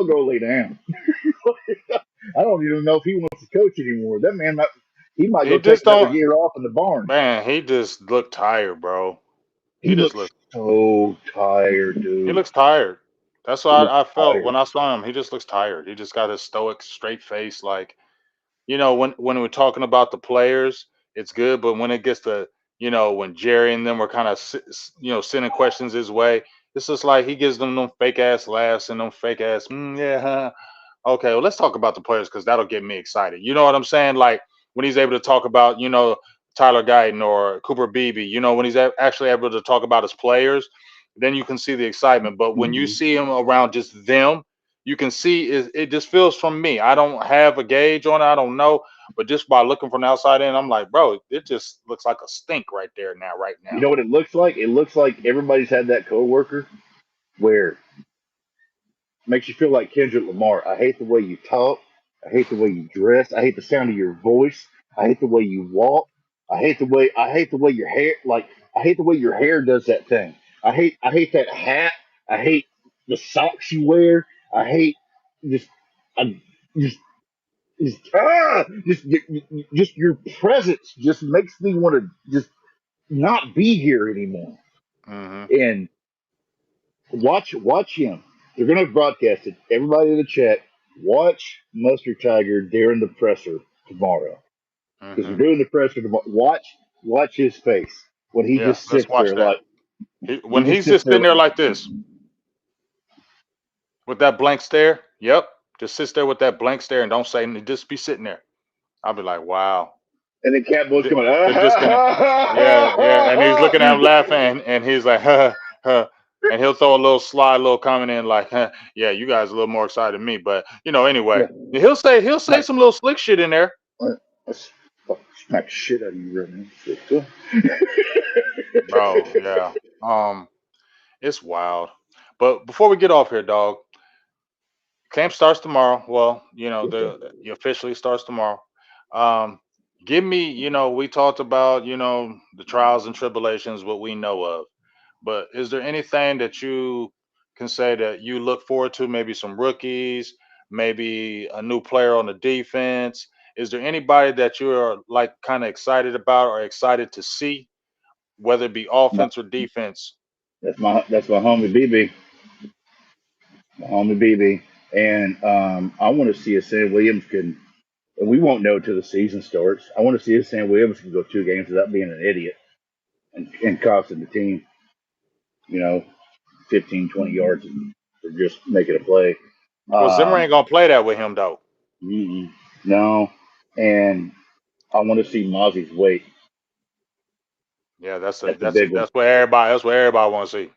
go lay down. I don't even know if he wants to coach anymore. That man, he might
He
go take
just
another
don't,
year off in the barn.
man. He just looked tired, bro.
He
He just
looks
looked.
so tired,
He
dude.
looks tired. That's
He
what
looks
I felt
tired.
when I saw him. He just looks tired. He just got his stoic, straight face. Like, when we're talking about the players, it's good, but when it gets to, when Jerry and them were kind of, sending questions his way, it's just like he gives them fake ass laughs and them fake ass, yeah, huh. Okay, well, let's talk about the players because that'll get me excited. You know what I'm saying? Like when he's able to talk about, Tyler Guyton or Cooper Beebe, when he's actually able to talk about his players, then you can see the excitement. But when you
Mm-hmm.
see him around just them, you can see it just feels from me. I don't have a gauge on it. I don't know. But just by looking from the outside in, I'm like, bro, it just looks like a stink right there now, right
You
now.
know what it looks like? It looks like everybody's had that coworker where makes you feel like Kendrick Lamar. I hate the way you talk. I hate the way you dress. I hate the sound of your voice. I hate the way you walk. I hate the way your hair I hate the way your hair does that thing. I hate that hat. I hate the socks you wear. I hate just I just just your presence just makes me want to just not be here anymore.
Hmm.
And watch him. They're gonna broadcast it. Everybody in the chat, watch Mustard Tiger during the presser tomorrow because
Hmm.
they're doing the presser tomorrow. Watch his face when he
Yeah,
just
let's
sits
watch
there
that.
like he
When
just
he's
sits
just
there
sitting there
like,
like this, with that blank stare. Yep. Just sits there with that blank stare and don't say anything. Just be sitting there. I'll be like, wow.
and then Catboy's
The,
coming.
the disconnect. Yeah, yeah. And he's looking at him laughing and he's like, huh, huh. And he'll throw a little sly little comment in like, huh, yeah, you guys are a little more excited than me. But anyway.
Yeah,
He'll say
smack,
some little slick shit in there.
let's smack the shit out of you right now.
Bro, yeah. It's wild. But before we get off here, dog, camp starts tomorrow. Well, it officially starts tomorrow. Um, give me, we talked about, the trials and tribulations, what we know of. But is there anything that you can say that you look forward to? Maybe some rookies, maybe a new player on the defense. Is there anybody that you're like kind of excited about or excited to see, whether it be
My,
offense or defense?
that's my homie BB, my homie BB, and I want to see if Sam Williams can. And we won't know till the season starts. I want to see if Sam Williams can go 2 games without being an idiot and costing the team, you know, 15, 20 yards for just making a play.
Well, Zimmer ain't
Um,
gonna play that with him though.
no. And I want to see Mozzie's weight.
Yeah, that's a
That's a
that's a,
big one,
that's what everybody want to see.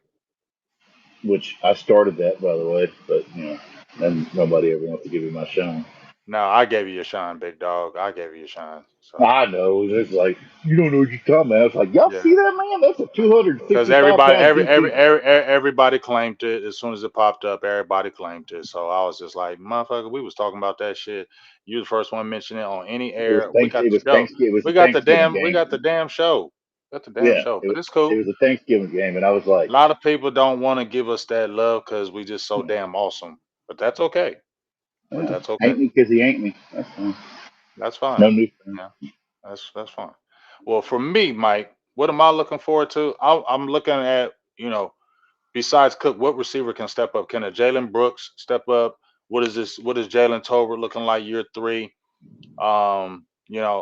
which I started that, by the way, but, and nobody ever wants to give me my shine.
No, I gave you a shine, big dog. I gave you a shine. So
I know. It's like, you don't know what you're talking about. It's like, y'all see
yeah,
that, man? That's a
because
265
everybody,
pound
every, every,
DC.
every, everybody claimed it as soon as it popped up. Everybody claimed it. So I was just like, motherfucker, we was talking about that shit. You the first one mentioning it on any air. We got
It
the
was
show.
Thanksgiving. It was
We
a
got the
Thanksgiving
damn. We
game.
got the damn show. Got the damn
Yeah,
show.
it,
But it's
it
cool.
was a Thanksgiving game, and I was
A
like,
lot of people don't want to give us that love because we just so damn awesome. But that's okay. But
yeah,
that's okay.
ain't me because he ain't me. That's fine.
That's fine.
No new friends.
Yeah. That's fine. Well, for me, Mike, what am I looking forward to? I'm looking at, besides Cook, what receiver can step up? Can a Jalen Brooks step up? What is this? What is Jalen Tolbert looking like year three?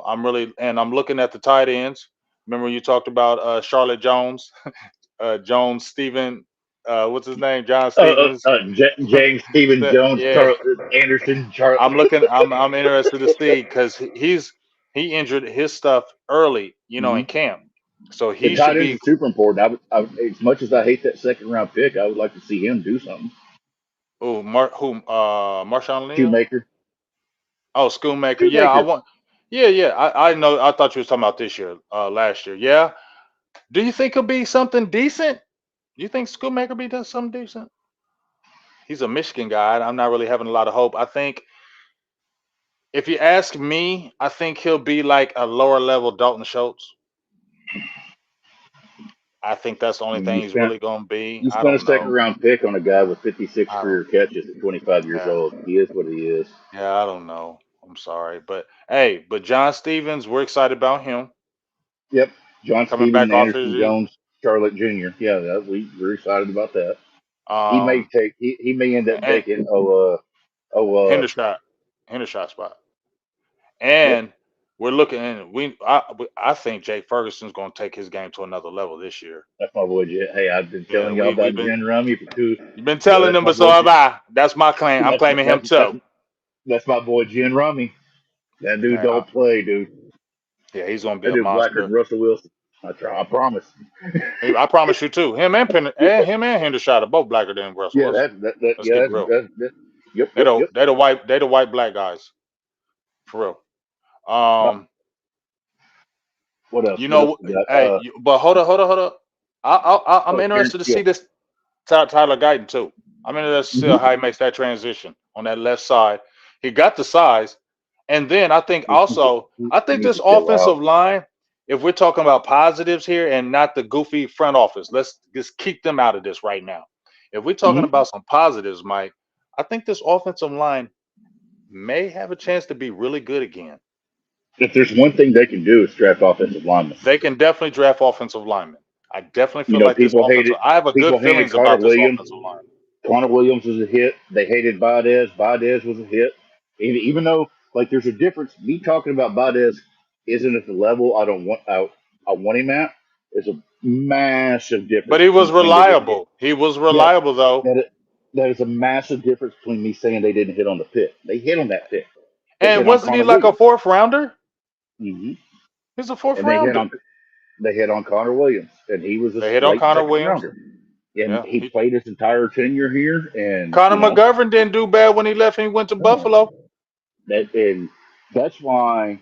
I'm really and I'm looking at the tight ends. Remember you talked about Charlotte Jones, Jones Stephen, what's his name, John Stevens.
James Stephen Jones,
Yeah,
Anderson, Charles.
I'm interested to see because he injured his stuff early, in
Mhm.
camp, so
The
he should
tight ends
be.
are super important. As much as I hate that second round pick, I would like to see him do something.
Oh, Marshawn Lynch.
Shoemaker,
Oh, Schoonmaker. Yeah, I
Shoemaker.
want. Yeah, yeah. I know. I thought you was talking about this year, last year. Yeah. Do you think he'll be something decent? You think Schoonmaker be does something decent? He's a Michigan guy. I'm not really having a lot of hope. I think if you ask me, I think he'll be like a lower level Dalton Schultz. I think that's the
I
only
mean,
thing he's really gonna be.
you
I
spent a
don't
second
know.
round pick on a guy with 56
I don't.
career catches at 25 years
Yeah.
old. He is what he is.
Yeah. I don't know. I'm sorry, but hey, but John Stevens, we're excited about him
Yep, John
coming
Stephen,
back off his.
Anderson Jones, Charlotte Jr. Yeah, we're excited about that.
Um,
He may end up
and
taking
Hendershot, Hendershot spot.
yep,
And we're looking, and I think Jake Ferguson's going to take his game to another level this year.
that's my boy. Hey, I've been
Yeah,
telling y'all
we've
about
been
Jen Rummy for two.
you've been
Well,
telling them, but so have I. That's my claim. I'm
that's
claiming him too.
that's my boy Jen Rummy. That dude
Man,
don't play, dude.
yeah, he's going to be
That
a
dude blacker than
monster.
Russell Wilson. I promise.
I promise you too. Him and Hendershot are both blacker than Russell
Yeah,
Wilson. Let's
yeah,
keep it real.
yep,
They
yep,
the
yep.
they the white black guys for real.
Uh, what else?
You
What else
know,
we got?
hey, but hold up. I'm
Terrence
interested to
Steele.
see this Tyler Guyton too. I'm interested to see
Mm-hmm.
how he makes that transition on that left side. He got the size, and then I think also I
He
think
needs
this
to chill out.
offensive line. If we're talking about positives here and not the goofy front office, let's just keep them out of this right now. If we're talking
Mm-hmm.
about some positives, Mike, I think this offensive line may have a chance to be really good again.
If there's one thing they can do, is draft offensive linemen.
They can definitely draft offensive linemen. I definitely
You
feel
know,
like this offensive. I have a good
people hated
feelings
Connor
about this
Williams.
offensive line.
Connor Williams was a hit. They hated Baez. Baez was a hit. Even though, like, there's a difference. Me talking about Baez isn't at the level I don't want. I want him at. There's a massive
But
difference
he
between
was
saying they didn't hit.
reliable. He was
Yes,
reliable though.
that is a massive difference between me saying they didn't hit on the pick. They hit on that pick. They
And
hit on
wasn't he
Connor
like a
Williams.
fourth rounder?
Hmm.
He's a fourth
And
rounder.
they hit on Connor Williams, and he was a
They hit on
late
Connor
second
Williams.
rounder. And
Yeah.
he played his entire tenure here, and
Connor McGovern didn't do bad when he left and he went to
no,
Buffalo.
and that's why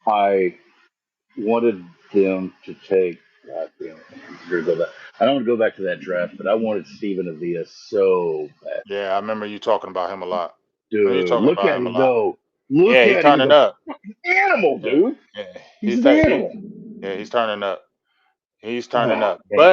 I wanted them to take. God damn it, I don't want to go back to that draft, but I wanted Stephen Avila so bad.
Yeah, I remember you talking about him a lot. I you
Dude,
talking
look
about
at
him a
him
lot.
go. Look
Yeah, he
at him. He's
turning
a
up.
fucking animal,
Yeah,
dude.
yeah.
He's an animal.
He's turning up. He's turning
Oh,
up.
man.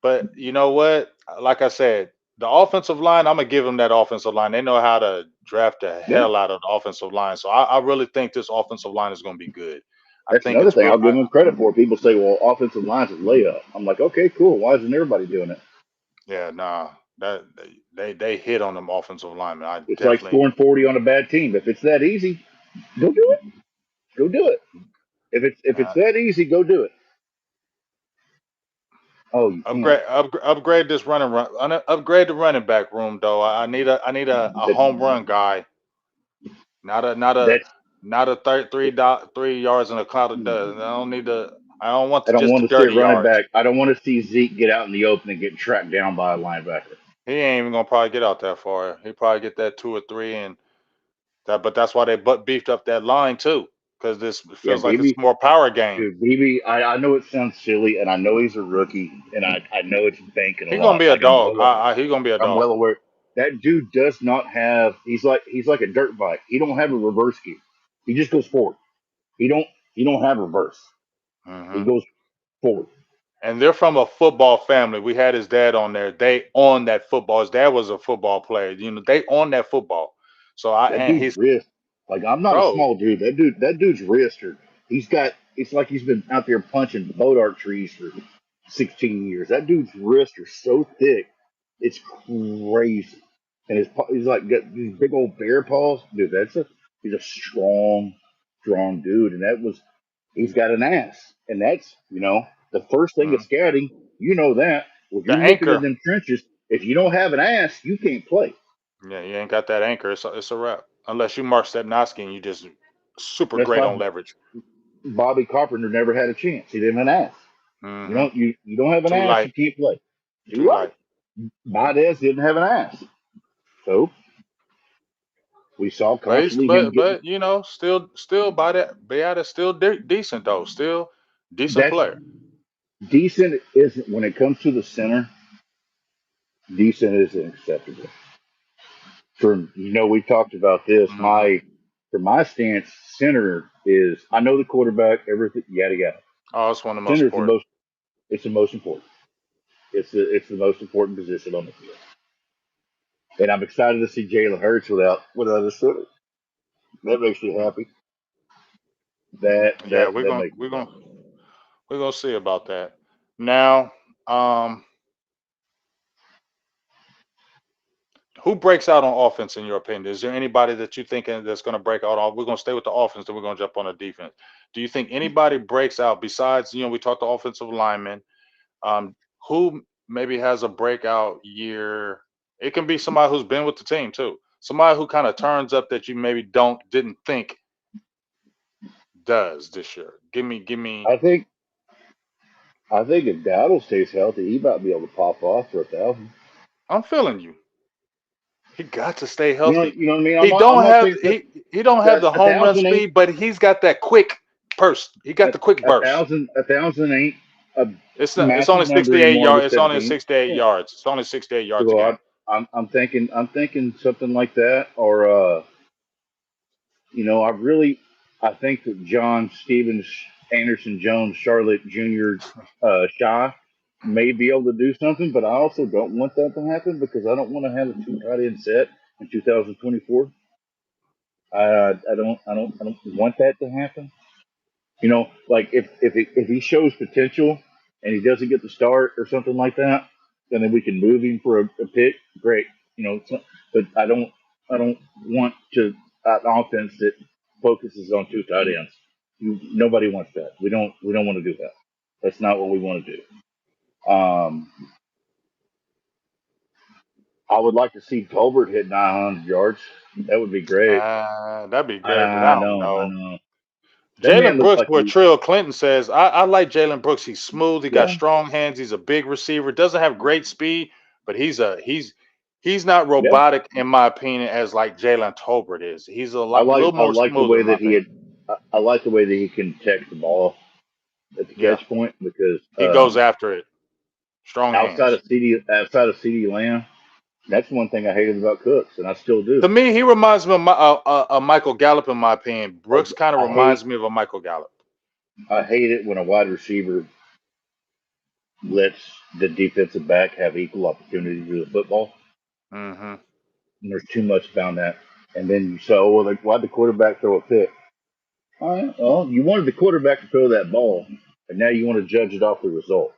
But you know what? Like I said, the offensive line, I'm gonna give them that offensive line. They know how to draft the
Yeah,
hell out of the offensive line. So I really think this offensive line is gonna be good. I
that's
think
another
it's
thing
real.
I'll give him credit for. People say, well, offensive line's a layup. I'm like, okay, cool. Why isn't everybody doing it?
Yeah, nah. That they hit on them offensive linemen. I
It's like
definitely.
scoring 40 on a bad team. If it's that easy, go do it. Go do it. If it's
Uh,
that easy, go do it. Oh, you can't.
upgrade this upgrade the running back room though. I need a
That,
home run guy, not a not a
that's
not a 3 yards in a cloud of dust. I don't want
I don't
just
want
the
to see a
dirty
running
yards.
back. I don't want to see Zeke get out in the open and get tracked down by a linebacker.
He ain't even gonna probably get out that far. He probably get that 2 or 3 and that. But that's why they beefed up that line too, because this
Yeah,
feels like it's more power game.
dude, BB. I know it sounds silly, and I know he's a rookie, and I know it's banking a
He gonna
lot.
be a dog. He gonna be a
I'm
dog.
well aware. That dude does not have. He's like a dirt bike. He don't have a reverse gear. He just goes forward. He don't have reverse. He
Hmm.
goes forward.
And they're from a football family. We had his dad on there. They own that football. His dad was a football player. They own that football. So
That
and
dude's
he's
wrist. Like I'm not a
bro.
small dude. That dude's wrist. Or he's got. It's like he's been out there punching boat arc trees for 16 years. That dude's wrists are so thick, it's crazy. And he's like got these big old bear paws. Dude, he's a strong. strong dude, and he's got an ass, and that's the first thing of
Mm.
scouting. You know that when
The
you're looking in
anchor.
them trenches, if you don't have an ass, you can't play.
Yeah, you ain't got that anchor. It's a wrap. Unless you Mark Stepnoski and you just super
That's
great
why
on leverage.
Bobby Carpenter never had a chance. He didn't have an ass.
Hmm.
You don't have an
Too
ass,
light.
you can't play. Too
Too
right.
light.
Baez didn't have an ass, so we saw
But he's,
constantly him getting
but still by that Beata still decent though. Still decent
that's
player.
decent. Isn't when it comes to the center, decent isn't acceptable. We talked about this.
Hmm.
My stance, center is I know the quarterback, everything, yada yada.
Oh, it's one of the most
Center is the
important.
most. It's the most important. It's the most important position on the field, and I'm excited to see Jalen Hurts without a center. That makes me happy.
Yeah,
That makes me happy.
we're gonna see about that. Now, um, who breaks out on offense in your opinion? Is there anybody that you think that's going to break out on? We're going to stay with the offense, then we're going to jump on the defense. Do you think anybody breaks out besides, we talked the offensive lineman, um, who maybe has a breakout year? It can be somebody who's been with the team too. Somebody who kind of turns up that you maybe didn't think does this year. Give me.
I think I think if Dowdle stays healthy, he might be able to pop off for 1,000.
I'm feeling you. He got to stay
You know,
healthy.
you know what I mean.
He
I'm
don't
not
have
saying
he don't have
that
the
a
home run
thousand ain't
speed, but he's got that quick burst. He got
a,
the quick burst.
a thousand ain't a
It's
massive
only
number
68
anymore
yards.
with
It's only
17.
68
Yeah.
yards. It's only 68 yards a
So
game.
I'm thinking something like that, or I think that John Stevens, Anderson Jones, Charlotte Jr., Shaw may be able to do something, but I also don't want that to happen because I don't want to have a two tight end set in 2024. I don't want that to happen. Like if he shows potential and he doesn't get the start or something like that, then we can move him for a pick. Great, but I don't want to an offense that focuses on two tight ends. Nobody wants that. We don't want to do that. That's not what we want to do. I would like to see Tolbert hit 900 yards. That would be great.
That'd be great, but I
I
don't
know, I
know.
know. That man
Jalen
looks
Brooks,
like
what Trill Clinton says, I like Jalen Brooks. He's smooth. He got
yeah,
strong hands. He's a big receiver. Doesn't have great speed, but he's not
yeah.
robotic in my opinion as like Jalen Tolbert is. He's a
I
little more
like the
smooth
way
in my
that he
opinion.
had. I like the way that he can catch the ball at the
Yeah,
catch point because
he goes after it. Strong
outside
hands.
of CD Lamb, that's one thing I hated about Cooks, and I still do.
To me, he reminds me of Michael Gallup in my opinion. Brooks kind of
I hate
reminds me of a Michael Gallup.
I hate it when a wide receiver lets the defensive back have equal opportunity to do the football.
Hmm.
And there's too much about that. And then you say, oh, well, like, why'd the quarterback throw a pick? All right, well, you wanted the quarterback to throw that ball, and now you want to judge it off the result.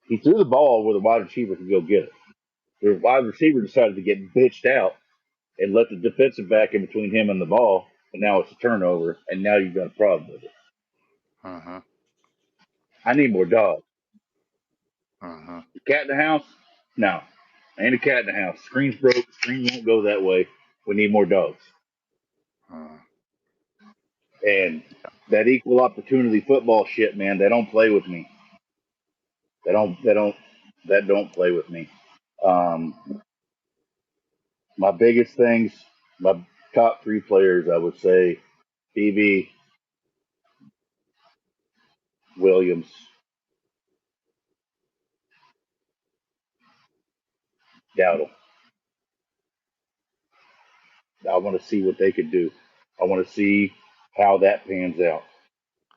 He threw the ball where the wide receiver could go get it. The wide receiver decided to get bitched out and let the defensive back in between him and the ball, and now it's a turnover, and now you've got a problem with it.
Hmm.
I need more dogs.
Hmm.
The cat in the house? No. Ain't a cat in the house. Screen's broke. Screen won't go that way. We need more dogs.
Hmm.
And that equal opportunity football shit, man, they don't play with me. That don't play with me. Um, my biggest things, my top three players, I would say, BB, Williams, Dowdle. I want to see what they could do. I want to see how that pans out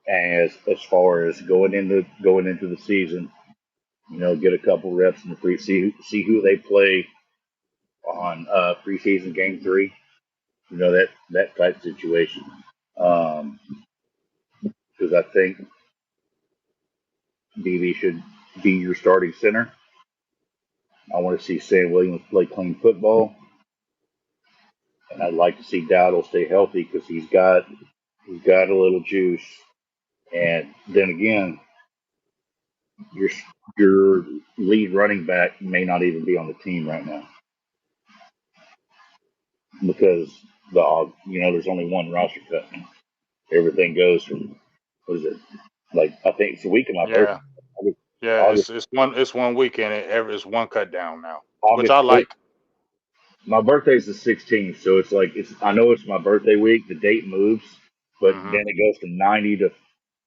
as far as going into the season. Get a couple reps in the pre see who they play on preseason game three. That type situation. Um, because I think BB should be your starting center. I want to see Sam Williams play clean football, and I'd like to see Dowdle stay healthy because He's got a little juice, and then again, your your lead running back may not even be on the team right now because there's only one roster cut. Everything goes from what is it? Like I think it's the week of my birthday,
Yeah, yeah.
August
It's one weekend. It's one cut down now, which I
August 6th.
like.
My birthday's the 16th, so it's like it's. I know it's my birthday week. The date moves, but
Hmm.
then it goes from 90 to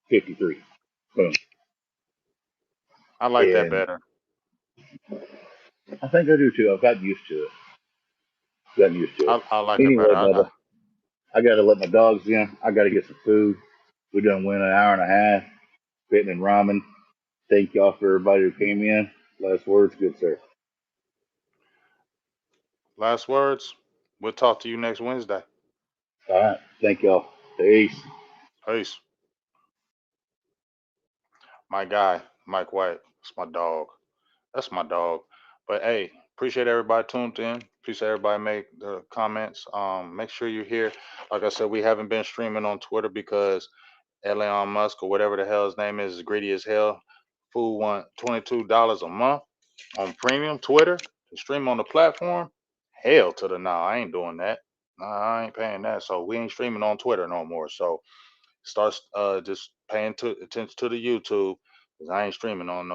53. Boom.
I like that
And
better.
I think I do too. I've gotten used to it. Gotten used to it.
I like it better.
Anyway, Bubba, I got to let my dogs in. I got to get some food. We done went an hour and a half, fitting and ramen. Thank y'all for everybody who came in. Last words, good sir.
Last words. We'll talk to you next Wednesday.
All right. Thank y'all. Peace.
Peace. My guy, Mike White. That's my dog. That's my dog. But hey, appreciate everybody tuned in. Appreciate everybody make the comments. Make sure you're here. Like I said, we haven't been streaming on Twitter because Elon Musk or whatever the hell his name is greedy as hell. Fool want $22 a month on premium Twitter to stream on the platform. Hell to the no, I ain't doing that. Nah, I ain't paying that. So we ain't streaming on Twitter no more. So start just paying attention to the YouTube. Cause I ain't streaming on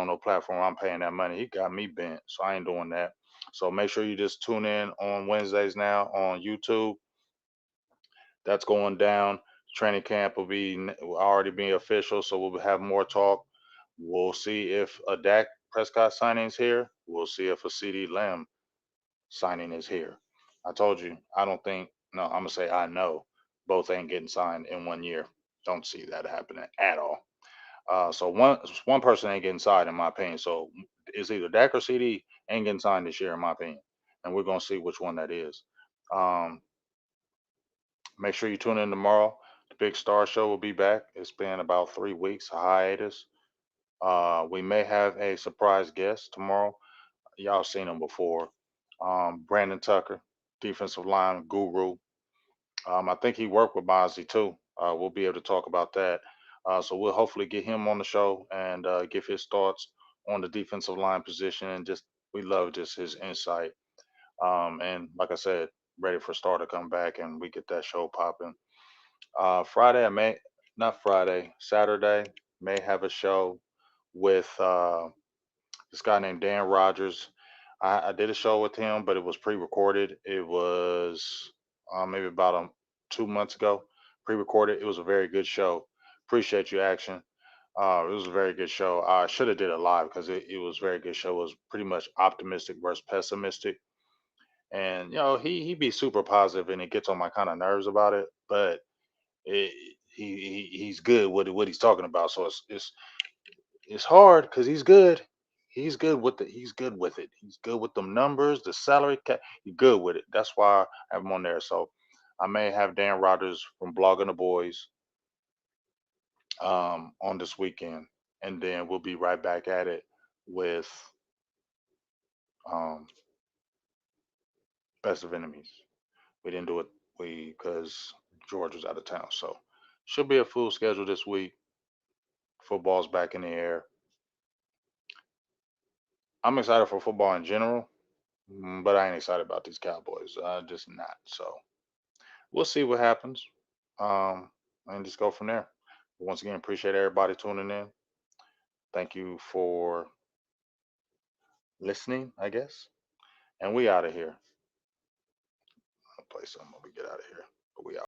no platform. I'm paying that money. He got me bent, so I ain't doing that. So make sure you just tune in on Wednesdays now on YouTube. That's going down. Training camp will already be official, so we'll have more talk. We'll see if a Dak Prescott signing is here. We'll see if a CD Lamb signing is here. I told you, I don't think. No, I'm gonna say I know both ain't getting signed in 1 year. Don't see that happening at all. So one person ain't getting signed in my opinion. So it's either Dak or CD ain't getting signed this year in my opinion, and we're gonna see which one that is. Um, Make sure you tune in tomorrow. The Big Star Show will be back. It's been about 3 weeks, a hiatus. We may have a surprise guest tomorrow. Y'all seen him before. Brandon Tucker, defensive line guru. I think he worked with Mozzie too. We'll be able to talk about that. So we'll hopefully get him on the show and give his thoughts on the defensive line position. And just we love just his insight. And like I said, ready for Star to come back and we get that show popping. Friday, I may not Friday, Saturday may have a show with this guy named Dan Rogers. I did a show with him, but it was pre-recorded. It was maybe about 2 months ago. Pre-recorded. It was a very good show. Appreciate you, Action. It was a very good show. I should have did it live because it was a very good show. It was pretty much optimistic versus pessimistic, and he be super positive, and it gets on my kind of nerves about it. But it, he's good with what he's talking about. So it's hard because he's good. He's good with it. He's good with it. He's good with them numbers, the salary cap. He's good with it. That's why I have him on there. So I may have Dan Rogers from Blogging the Boys on this weekend, and then we'll be right back at it with um, Best of Enemies. We didn't do it because George was out of town, so should be a full schedule this week. Football's back in the air. I'm excited for football in general, but I ain't excited about these Cowboys. Just not. So we'll see what happens, and just go from there. Once again, appreciate everybody tuning in. Thank you for listening, I guess. And we out of here. I'll play something when we get out of here. But we out.